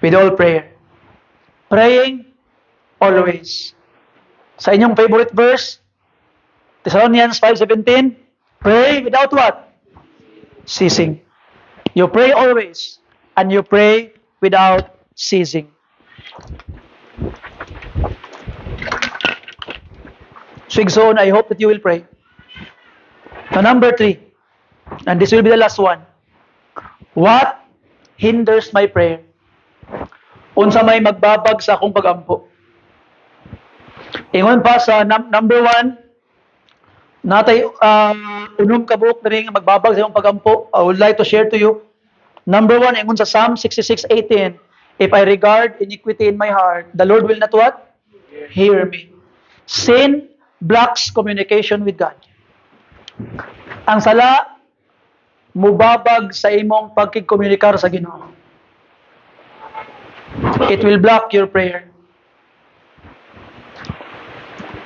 With all prayer. Praying always. Sa inyong favorite verse, Thessalonians 5:17, pray without what? Ceasing. You pray always, and you pray without ceasing. So, Igsoon, I hope that you will pray. Now, number 3, and this will be the last one. What hinders my prayer? Unsa may magbabag sa akong pag-ampo? Ingon pa sa number 1, natay unom ka buok na rin magbabag sa iyong pag-ampo. I would like to share to you. Number 1, ingon sa Psalm 66:18, if I regard iniquity in my heart, the Lord will not what? Hear me. Sin blocks communication with God. Ang sala, mubabag sa imong pagkikomunikar sa Ginoo. It will block your prayer.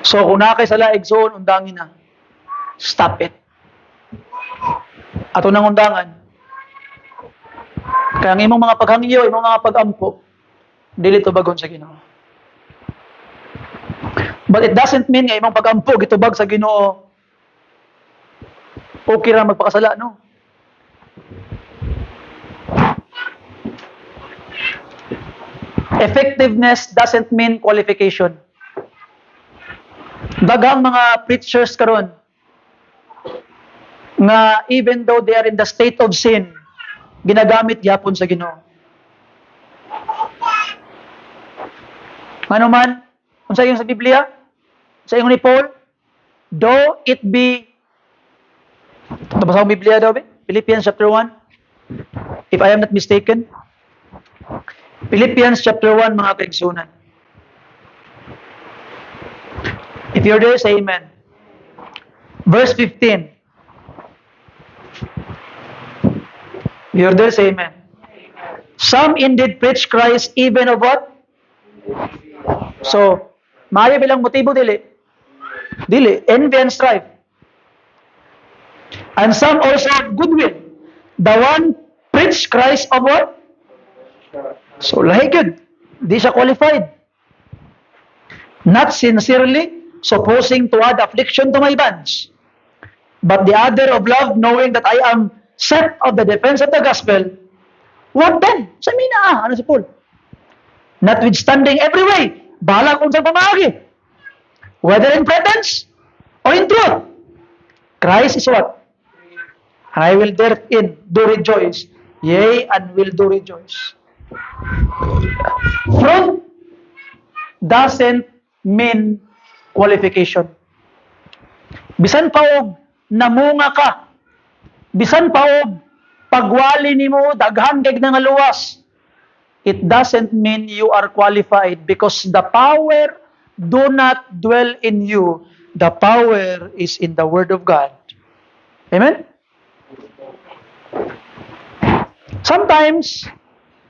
So, kung nakay sala, Igsoon, undangin na. Stop it. Ato nang undangan. Kaya ang imong mga paghangyo, imong mga pag-ampo, dili to bagon sa Ginoo. But it doesn't mean nga imong pag-ampo, gitubag sa Ginoo, okay ra magpakasala, no? Effectiveness doesn't mean qualification. Daghang mga preachers karon nga even though they are in the state of sin, ginagamit gyapon sa Ginoo. Ngano man, unsa yung sa Biblia? Sa ingon ni Paul, though it be, nabasa ko Biblia daw, Philippians chapter 1, if I am not mistaken. Philippians chapter 1, mga kaigsunan. If you're there, say amen. Verse 15. If you're there, say amen. Some indeed preach Christ even of what? So, maayo bilang motibo dili? Dili, envy and strife. And some also of goodwill. The one preach Christ of what? So, lahi good. Di siya qualified. Not sincerely, supposing to add affliction to my bonds. But the other of love, knowing that I am set of the defense of the gospel. What then? Sa mina, ano si Paul? Notwithstanding every way, bahala kung saan pamahagi. Whether in pretense or in truth. Christ is what? I will therein do rejoice. Yea, and will do rejoice. Fruit doesn't mean qualification. Bisan pa og namunga ka, bisan pa og pagwali nimo daghan kay nga luwas, it doesn't mean you are qualified because the power do not dwell in you. The power is in the Word of God. Amen? Sometimes,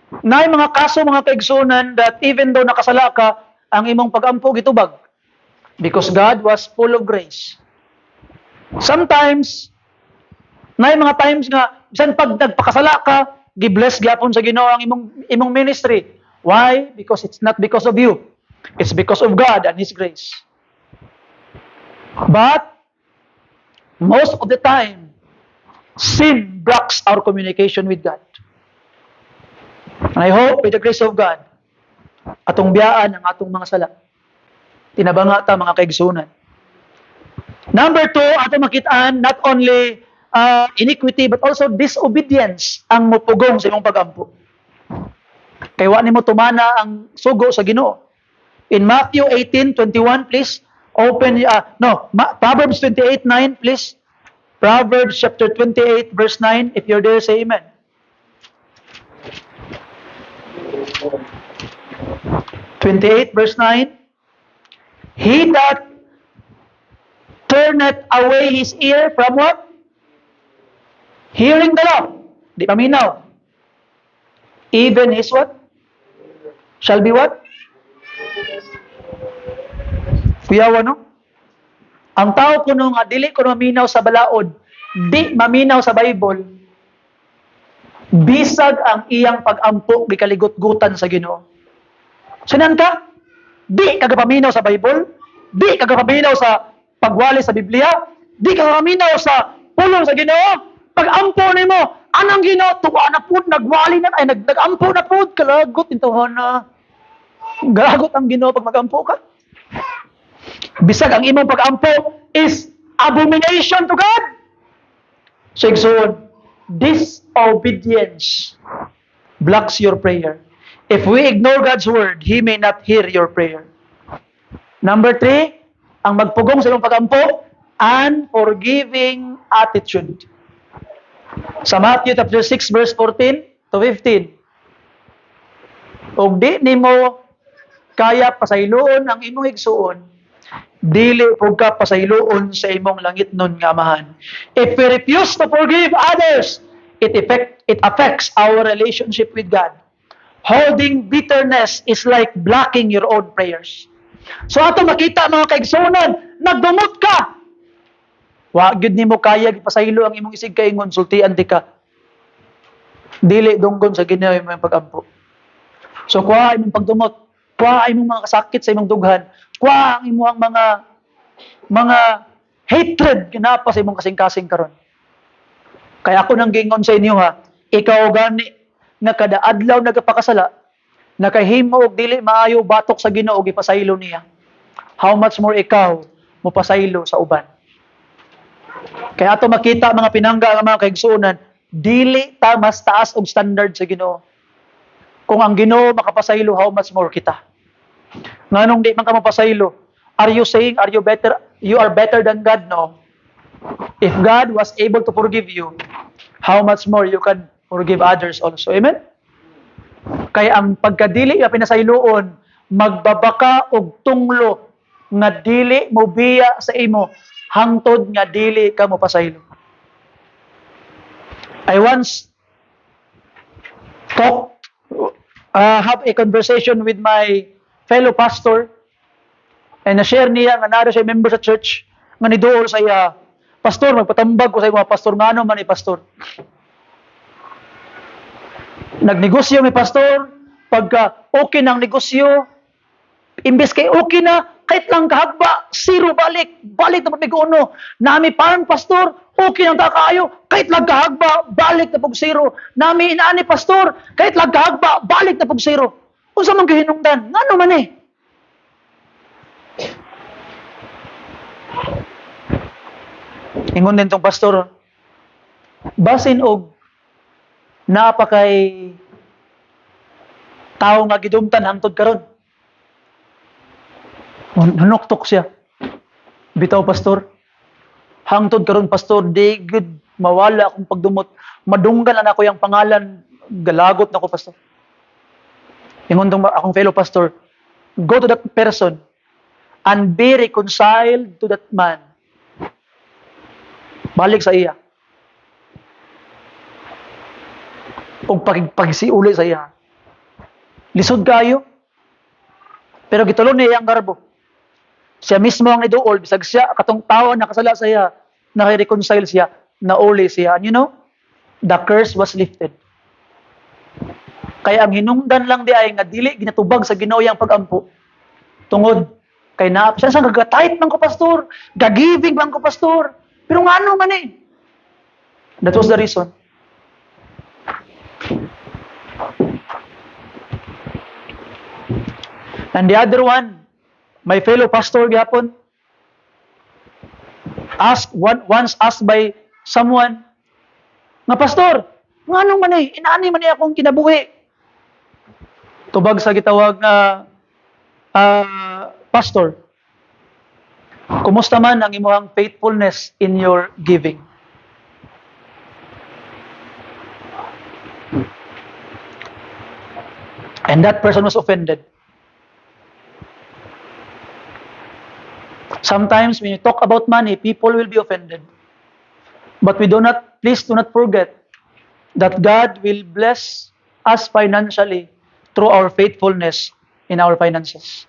Naay mga kaso mga kaigsunan that even though nakasala ka, ang imong pag-ampo gitubag because God was full of grace. Sometimes naay mga times nga bisan pag nagpakasala ka, gi-bless gyapon sa Ginoo ang imong ministry. Why? Because it's not because of you. It's because of God and His grace. But most of the time, sin blocks our communication with God. And I hope with the grace of God, atong biyaan ang atong mga sala. Tinabanga ta mga kaigsunan. Number 2, atong makitaan not only iniquity but also disobedience ang mupugong sa imong pag-ampo. Kay wa nimo tumana ang sugo sa Ginoo. In Matthew 18:21, please open Proverbs 28:9, please. Proverbs chapter 28 verse 9, if you're there, say amen. 28 verse 9. He that turneth away his ear from what? Hearing the law. Di paminaw. Even his what? Shall be what? Kuyawa, no? Ang tao kuno nga dili kuno maminaw sa balaod, di maminaw sa Bible, bisag ang iyang pag-ampo gikaligot-gutan sa Ginoo. Sinan ka? Di ka paminaw sa Bible, di ka paminaw sa pagwali sa Biblia, di ka paminaw sa pulong sa Ginoo. Pag-ampo nimo, anang Ginoo tuwa na pud nagwali na ay nag-ampo na pud kalagot intuhon na. Gagot ang Ginoo pag mag-ampo ka. Bisag ang imong pag-ampo is abomination to God. So, disobedience blocks your prayer. If we ignore God's word, He may not hear your prayer. Number 3, ang magpugong sa imong pag-ampo, unforgiving attitude. Sa Matthew chapter 6 verse 14 to 15. Og di nimo kaya pasayloon ang imong igsuon, dili pug ka pasayloon sa imong langitnon nga Amahan. If we refuse to forgive others, it affects our relationship with God. Holding bitterness is like blocking your own prayers. So ato makita mga kaigsunan, nagdumot ka. Wa gyud nimo kaya gipasaylo ang imong isig kaingon, sultian di ka. Dili dunggon sa Ginoo imong pag-ampo. So kuha imong pagdumot, kuha imong mga kasakit sa imong dughan, kuha ang imong mga hatred kinapa sa imong kasing-kasing karon. Kaya ako nang gingon sa inyo ha, ikaw gani nga kada adlaw nagapakasala, nakahimo og dili maayo batok sa Ginoo og ipasaylo niya. How much more ikaw mo pasaylo sa uban? Kaya ato makita mga pinangga nga mga kaigsuonan, dili ta mas taas og standard sa Ginoo. Kung ang Ginoo makapasaylo, how much more kita? Nganong di man ka mapasaylo? Are you saying you are better than God? No. If God was able to forgive you, how much more you can forgive others also. Amen? Kaya ang pagkadili nga pinasayloon, magbabaka og tunglo nga dili mo biya sa imo hangtod nga dili ka mo pasaylo. I once have a conversation with my fellow pastor and na-share niya nga naro siya member sa church nga niduol sa iya, pastor, magpatambag ko sa mga pastor ngano man ni pastor. Nagnegosyo may pastor, pagka okay nang negosyo, imbes kay okay na, kahit lang kahagba, zero balik na pag-uno. Nami farm pastor, okay nang kakaayo, kahit lang kahagba, balik na pag zero. Nami inaani pastor, kahit lang kahagba, balik na pag zero. Unsa man gihinungdan? Ngano man eh? Ingon din tong pastor, basin og napakay tao nga gidumtan hangtod karon. Nanuktok siya. Bitaw pastor. Hangtod karon pastor, di good mawala akong pagdumot. Madunggan na ako yung pangalan, galagot na ko pastor. Ingon tong akong fellow pastor, go to that person and be reconciled to that man. Balik sa iya. O pagsiuli sa iya. Lisod kayo. Pero gitulon niya ang garbo. Siya mismo ang iduol, bisag siya, katong tao nakasala sa iya, naki-reconcile siya, nauli siya. And you know, the curse was lifted. Kaya ang hinungdan lang di ay nga dili ginatubag sa Ginoo yang pag-ampo. Tungod kay na siya sang gagatayt man ko pastor, gagiving man ko pastor. Pero ngano man eh. That was the reason. And the other one, my fellow pastor gihapon, once asked by someone, nga pastor, ngano man eh, inaani man eh akong kinabuhi. Tubag sa gitawag na pastor, kumusta man ang imong faithfulness in your giving? And that person was offended. Sometimes when you talk about money, people will be offended. But please do not forget that God will bless us financially through our faithfulness in our finances.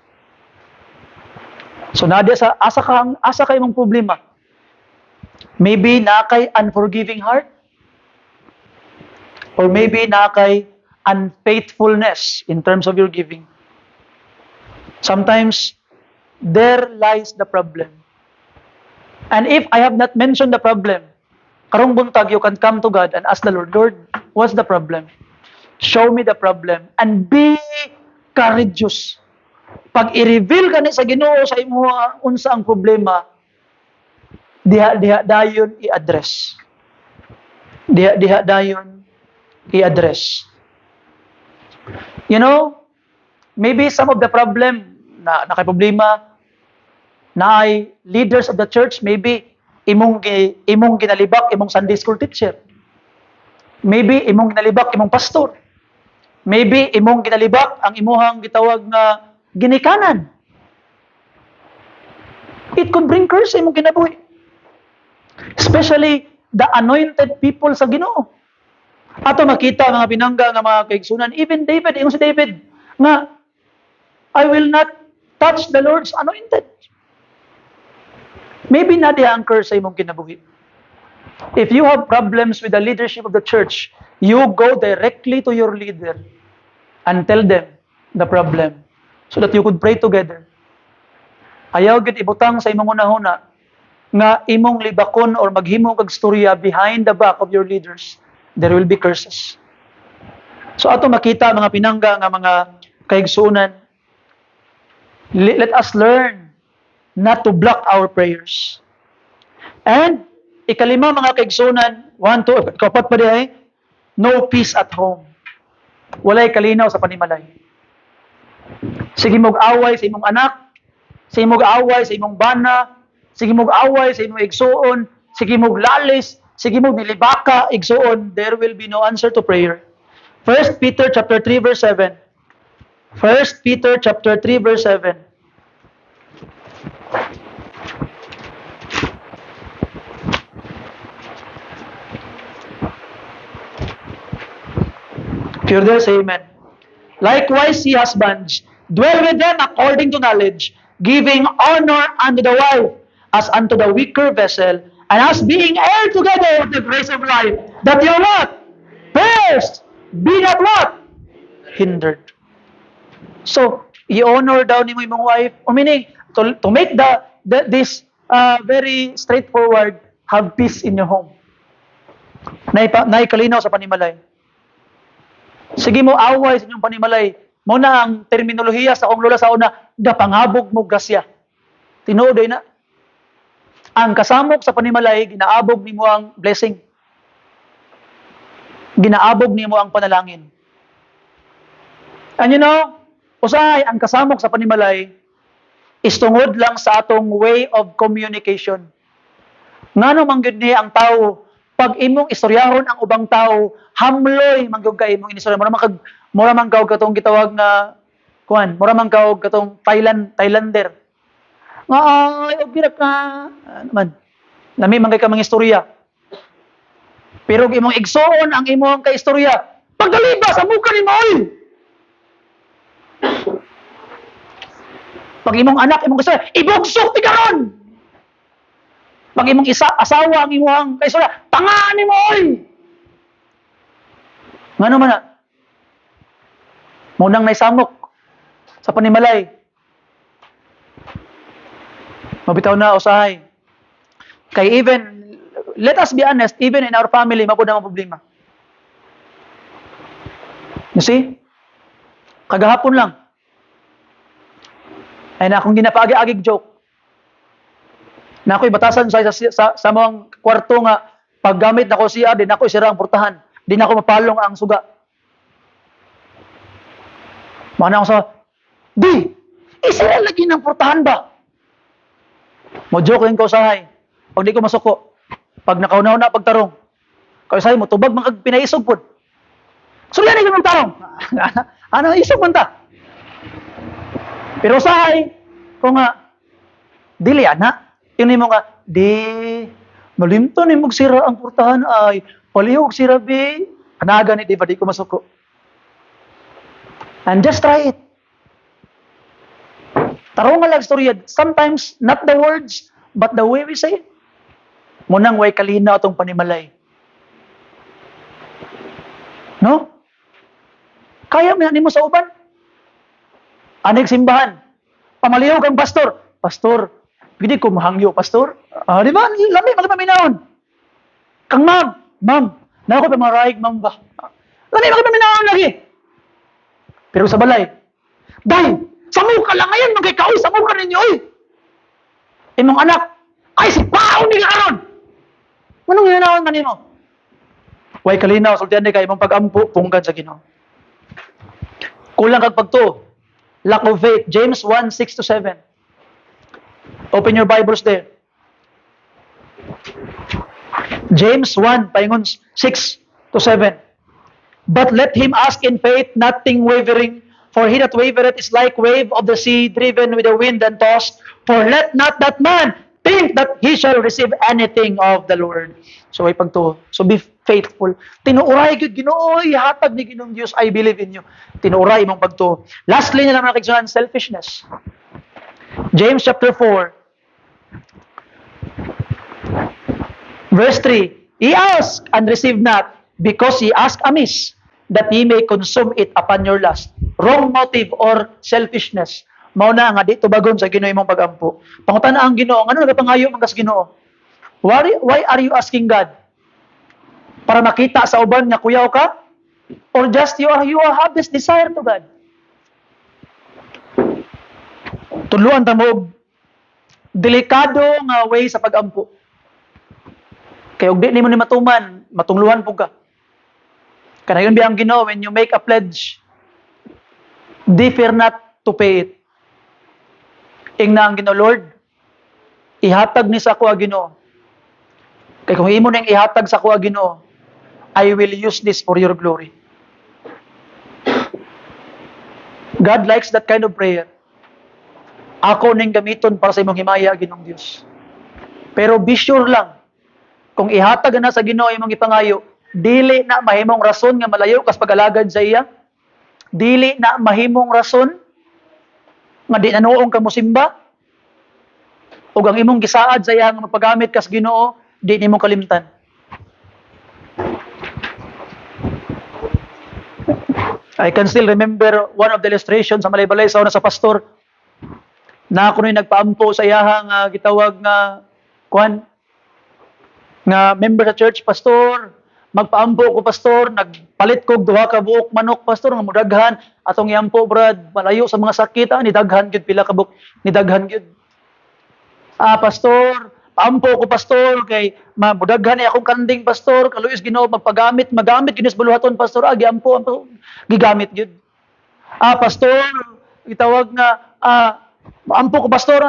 So nadia sa asa ka imong problema. Maybe na kay unforgiving heart, or maybe na kay unfaithfulness in terms of your giving. Sometimes there lies the problem. And if I have not mentioned the problem, karong buntag you can come to God and ask the Lord, Lord, what's the problem? Show me the problem and be courageous. Pag i-reveal ka ni sa Ginoo sa imo unsa ang problema, diha dayon i-address. Diha dayon i-address. You know, maybe some of the problem na problema na ay leaders of the church, maybe imong ginalibak imong Sunday school teacher. Maybe imong ginalibak imong pastor. Maybe imong ginalibak ang imuhang gitawag na ginikanan. It could bring curse sa imong kinabuhi. Especially the anointed people sa Ginoo. Ato makita mga pinangga nga mga kaigsunan, even David, ingon si David nga I will not touch the Lord's anointed. Maybe na diha ang curse sa imong kinabuhi. If you have problems with the leadership of the church, you go directly to your leader and tell them the problem so that you could pray together. Ayaw gid ibutang sa imong unahuna nga imong libakon or maghimo kag storya behind the back of your leaders. There will be curses. So ato makita mga pinangga nga mga kaigsunan, let us learn not to block our prayers. And ikalima mga kaigsunan, 1, 2, kapat pa dihay, no peace at home. Walay kalinaw sa panimalay. Sige mog away sa imong anak, sige mog away sa imong bana, sige mog away sa imong igsuon, sige mog lalis, sige mog nilibaka igsuon, there will be no answer to prayer. 1 Peter chapter 3 verse 7. 1 Peter chapter 3 verse 7. If you're there, say amen. Likewise, ye husbands, dwell with them according to knowledge, giving honor unto the wife as unto the weaker vessel, and as being heir together of the grace of life, that you what? First, be not what? Hindered. So, i-honor daw ni mo imong wife, or meaning, to make this very straightforward, have peace in your home. Naikalinaw sa panimalay. Sige mo away sa inyong panimalay. Muna ang terminolohiya sa akong lola sa una, gapangabog mo grasya. Tinuoday na. Ang kasamok sa panimalay, ginaabog nimo ang blessing. Ginaabog nimo ang panalangin. And you know, usahay ang kasamok sa panimalay is tungod lang sa atong way of communication. Ngano man gyud ni ang tao pag imong istoryahon ang ubang tao, hamloy mangyud kay imong inistorya. Mura man kaog katong gitawag na mura man kaog katong Thailander. Nga ay obira ka naman. Nami man kay ka mga istorya. Pero imong igsuon ang imong kaistorya, pagdaliba sa muka ni Moy. Pag imong anak, imong kasala, ibugsok ti karon. Pag imong asawa, ang imong kaisura, tangaan ni mo, oy! Nga naman na, munang naisamok sa panimalay. Mabitaw na, usahay. Kay even, let us be honest, even in our family, mapod ang problema. You see? Kagahapon lang. Ay na akong ginapaagi-agig joke. Na ako'y batasan sa mga kwarto nga paggamit na ko siya, din ako isira ang portahan. Din ako mapalong ang suga. Mana ako sa, di! Isira lagi ng portahan ba? Mo joke yung kausahay. Pag di ko masuko. Pag nakaunaw na pagtarong. Kausahay mo, tubag mga pinaisog po. So yan yung tarong. Ano isog man ta? Pero usahay, kung nga, dili ana. Yun mo nga, di, malimto ni mong sira ang portahan ay, palihog sira bi, anaga ni di ba di ko masuko. And just try it. Tarong nga lang storya, sometimes not the words, but the way we say it. Munang way kalinaw atong panimalay. No? Kaya mo mo sa uban. Anig simbahan. Pamalihog ang pastor. Pastor, hindi ko mahangyo, pastor. Di ba? Lami, magpaminaon. Kang ma'am, na ako pa marahig, ma'am ba? Lami, magpaminaon lagi. Pero sa balay, dahil, samu ka lang ngayon, magkikaoy, samu ka ninyo, oy. Imong anak, ay, si Paon nila karon. Anong ginanawan man nimo? Way kalinaw, sultihan di kayo, imong pag-ampo, punggan sa Ginoo. Kulang kag pagtuo. Lack of faith. James 1:6-7. Open your Bibles there. James 1, paingon 6-7. But let him ask in faith, nothing wavering. For he that wavereth is like wave of the sea, driven with the wind and tossed. For let not that man think that he shall receive anything of the Lord. So ay pagtuo. So be faithful. Tinuuray gyud Ginoo, hatag ni Ginoong Dios, I believe in you. Tinuuray imong pagtuo. Lastly na lang nakigsunan, selfishness. James chapter 4 verse 3. Ye ask and receive not, because ye ask amiss, that ye may consume it upon your lust. Wrong motive or selfishness. Mao na nga dito bagon sa Ginoo imong pagampo. Pangutana ang Ginoo, ano nagapangayo man kas Ginoo? Why are you asking God? Para makita sa uban nga kuyaw ka? Or just you have this desire to God? Tuluan ta mo delikado nga way sa pagampo. Kay og di nimo ni matuman, matungluhan pug ka. Kanayon biyang Ginoo, when you make a pledge, fear not to pay it. Ingna ang Ginoo, Lord, ihatag ni sa ako Ginoo. Kay kung imo nang ihatag sa ako Ginoo, I will use this for your glory. God likes that kind of prayer. Ako ning gamiton para sa imong himaya, Ginoong Dios. Pero be sure lang, kung ihatag na sa Ginoo imong ipangayo, dili na mahimong rason nga malayo kas pag-alagad sa iya. Dili na mahimong rason nga di nanuong ka mosimba. Ug ang imong gisaad sa iya nga mapagamit kas Ginoo, di nimo kalimtan. I can still remember one of the illustrations sa Malaybalay sa una sa pastor na ako nung nagpaampo sa iyahang gitawag nga kuan nga member sa church, pastor, magpaampo ko pastor, nagpalit ko duha ka buok manok pastor nga mudaghan atong iampo brad, malayo sa mga sakit ni daghan gyud pila ka buok ni daghan gyud. Pastor, paampo ko pastor kay mudaghan akong kanding pastor, kaluyos Ginoo magamit Ginoo sa buluhaton pastor, giampo gigamit gyud. Pastor, gitawag nga ampo ko pastor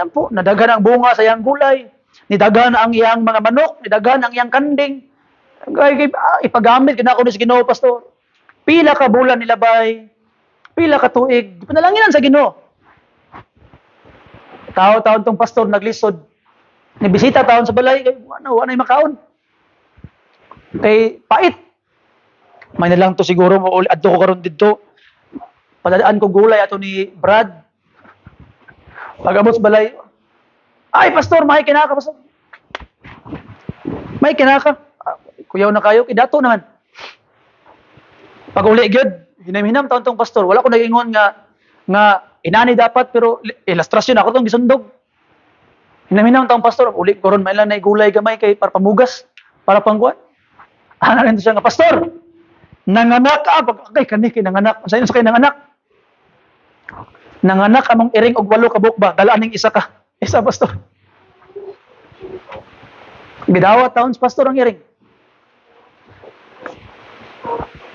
ampo nadaghan ang bunga sa iyang gulay, nidaghan ang iyang mga manok, nidaghan ang iyang kanding. Ipagamit gina ko ni sa Ginoo pastor. Pila ka bulan nilabay, pila ka tuig, panalanginan sa Ginoo. Taon tong pastor naglisod. Nibisita taon sa balay, kay wala makaon. Kay pait. May na lang to siguro mo adto ko karon didto. Padadaan ko gulay ato ni Brad. Pag-abot sa balay, ay, pastor, may kinaka, pastor. May kinaka. Kuyaw na kayo, kidato naman. Pag uli gyud, hinam-hinam taon tong pastor, wala ko nagingon nga inani dapat pero ilustrasyon ako tong gisundog. Hinam-hinam taong pastor, uli ko ron may lang na gulay gamay kay para pamugas, para pangkuan. Ana rin siya nga pastor. Nanganak ka pag kay kani kay nanganak. Sa inyo sa kay nanganak. Nanganak among iring og 8 ka bukba, dala ning isa ka. Isa pastor. Bidawat taon sa pastor ang iring.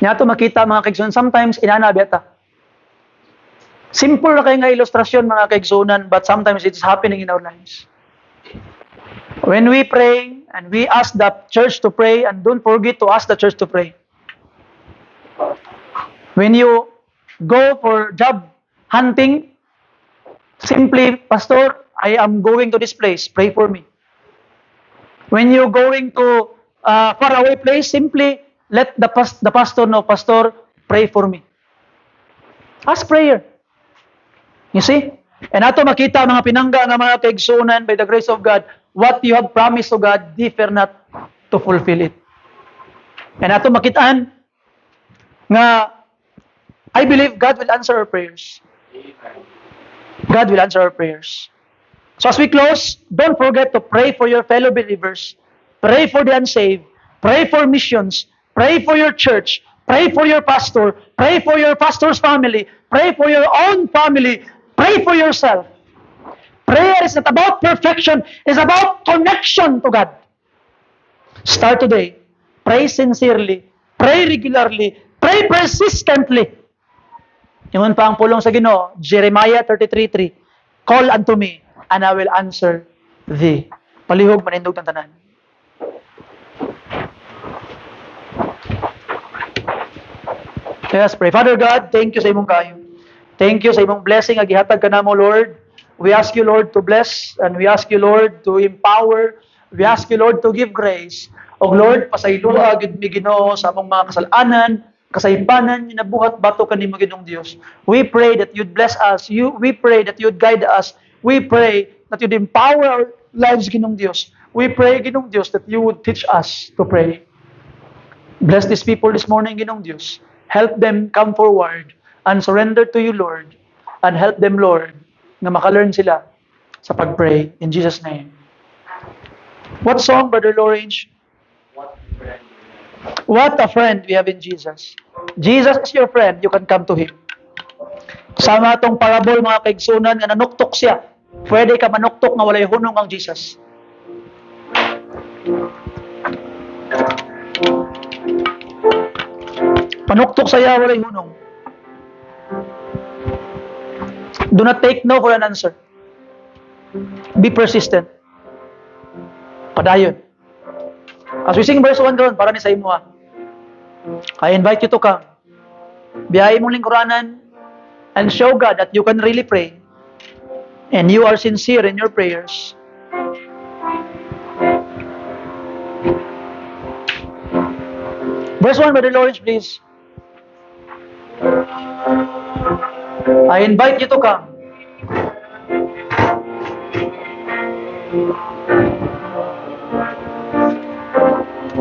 Nya to makita mga kaigsunan, sometimes inana beta. Simple na kay nga ilustrasyon mga kaigsunan, but sometimes it's happening in our lives. When we pray and we ask the church to pray, and don't forget to ask the church to pray. When you go for job hunting, simply, Pastor, I am going to this place, pray for me. When you're going to a faraway place, simply let the pastor know, Pastor, pray for me. Ask prayer. You see? And ato makita mga pinangga nga mga kaigsunan by the grace of God, what you have promised to God, differ not to fulfill it. And ato makitaan nga I believe God will answer our prayers. God will answer our prayers. So as we close, don't forget to pray for your fellow believers, pray for the unsaved, pray for missions, pray for your church, pray for your pastor, pray for your pastor's family, pray for your own family, pray for yourself. Prayer is not about perfection, it's about connection to God. Start today. Pray sincerely, pray regularly, pray persistently. Yun pa ang pulong sa Ginoo, Jeremiah 33:3. Call unto me, and I will answer thee. Palihog manindog ng tanan. Let us pray. Father God, thank you sa imong kayo. Thank you sa imong blessing nga gihatag kanamo, Lord. We ask you, Lord, to bless, and we ask you, Lord, to empower. We ask you, Lord, to give grace. O Lord, pasayloa gid mi Ginoo sa among mga kasalanan, kasaypanan, nabuhat bato kanimo Ginoong Dios. We pray that you'd bless us. We pray that you'd guide us. We pray that you'd empower our lives, Ginoong Dios. We pray, Ginoong Dios, that you would teach us to pray. Bless these people this morning, Ginoong Dios. Help them come forward and surrender to you, Lord. And help them, Lord, na makalearn sila sa pag-pray. In Jesus' name. What song, Brother Lawrence? What a friend we have in Jesus. Jesus is your friend. You can come to Him. Sama itong parable mga kaigsunan nga nanuktok siya. Pwede ka manuktok nga walay hunong ang Jesus. Panuktok saya walay hunong. Do not take no for an answer. Be persistent. Padayon. As we sing verse 1 karon, para ni sa imo I invite you to come. Biyahe mong lingkuranan and show God that you can really pray and you are sincere in your prayers. Verse 1, Brother Lawrence, please. I invite you to come.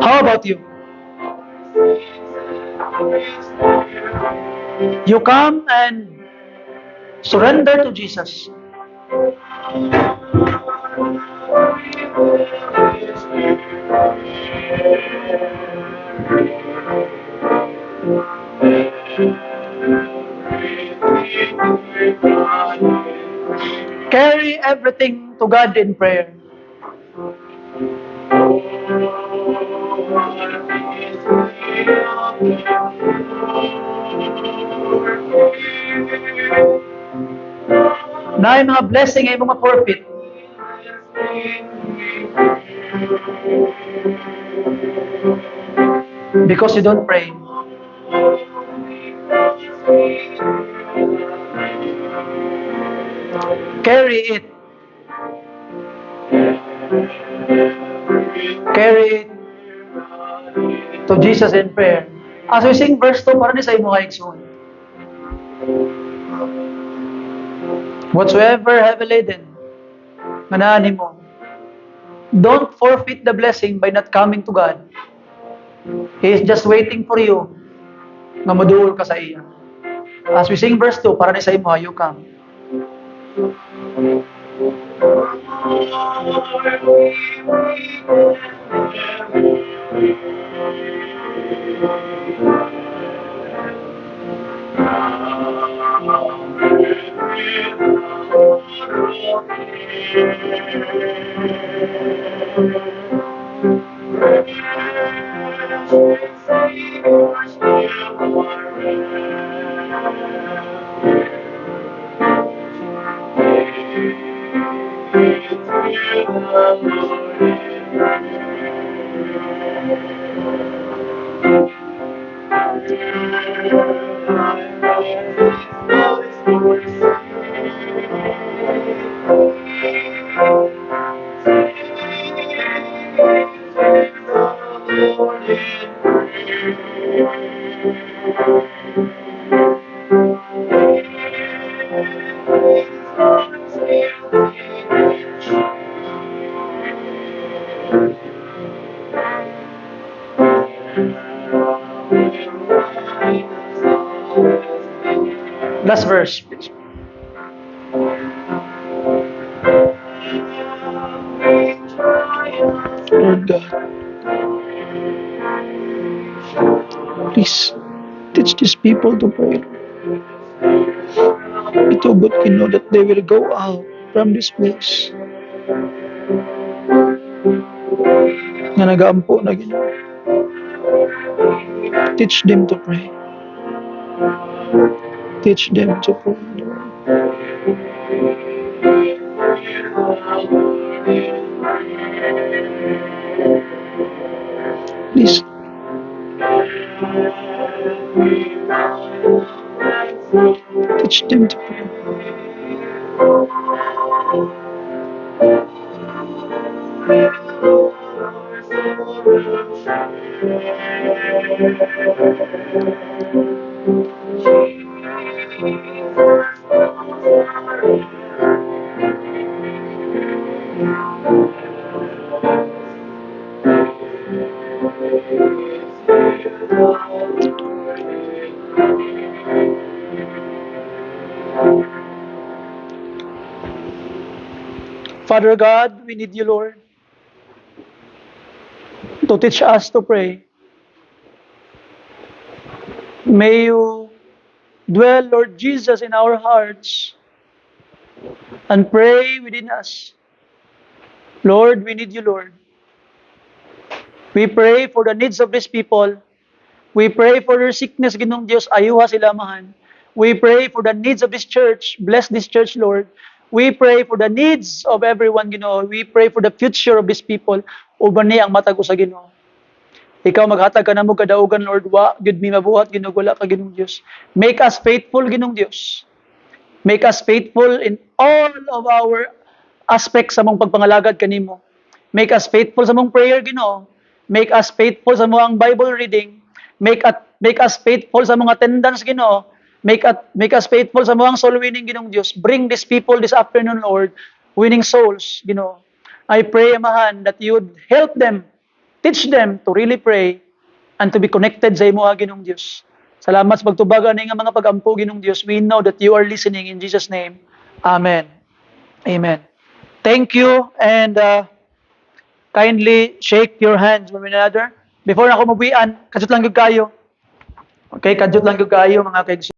How about you? You come and surrender to Jesus. Carry everything to God in prayer. Na yung mga blessing ay mga forfeit. Because you don't pray. Carry it. Carry it to Jesus in prayer. As we sing verse 2, para ni sa imo kaigsoon. Whatsoever heavy laden, manani mo. Don't forfeit the blessing by not coming to God. He is just waiting for you nga maduol ka sa iya. As we sing verse 2, para ni sa imo, you come. Last verse, please. Lord God, please teach these people to pray. Ito good to know that they will go out from this place na nagaampo na Ginoo. Teach them to pray. Teach them to pray, Lord. Please. Teach them to pray. Father God, we need you, Lord, to teach us to pray. May you dwell, Lord Jesus, in our hearts and pray within us. Lord, we need you, Lord. We pray for the needs of these people. We pray for their sickness, Ginoong Diyos, ayuha sila mahan. We pray for the needs of this church. Bless this church, Lord. We pray for the needs of everyone, Ginoo. We pray for the future of these people. Uban ni ang matag sa Ginoo. Ikaw maghatag ka na mo kadaugan, Lord. Wa, gid mi mabuhat, Ginoo, wala ka, Ginoong Diyos. Make us faithful, Ginoong Diyos. Make us faithful in all of our aspects sa mong pagpangalagad kanimo. Make us faithful sa mong prayer, Ginoo. Make us faithful sa mong Bible reading. Make us faithful sa mga attendance, Ginoo. Make us faithful sa mga soul winning, Ginoong Diyos. Bring these people this afternoon, Lord, winning souls, Ginoo. I pray, Amahan, that you would help them, teach them to really pray and to be connected sa imo, Ginoong Diyos. Salamat sa pagtubagan ng mga pag-ampo, Ginoong Diyos. We know that you are listening in Jesus' name. Amen. Amen. Thank you, and kindly shake your hands one another. Before ako mabuhian, kadjut lang gyud kayo. Okay, kadjut lang gyud kayo mga kaigs.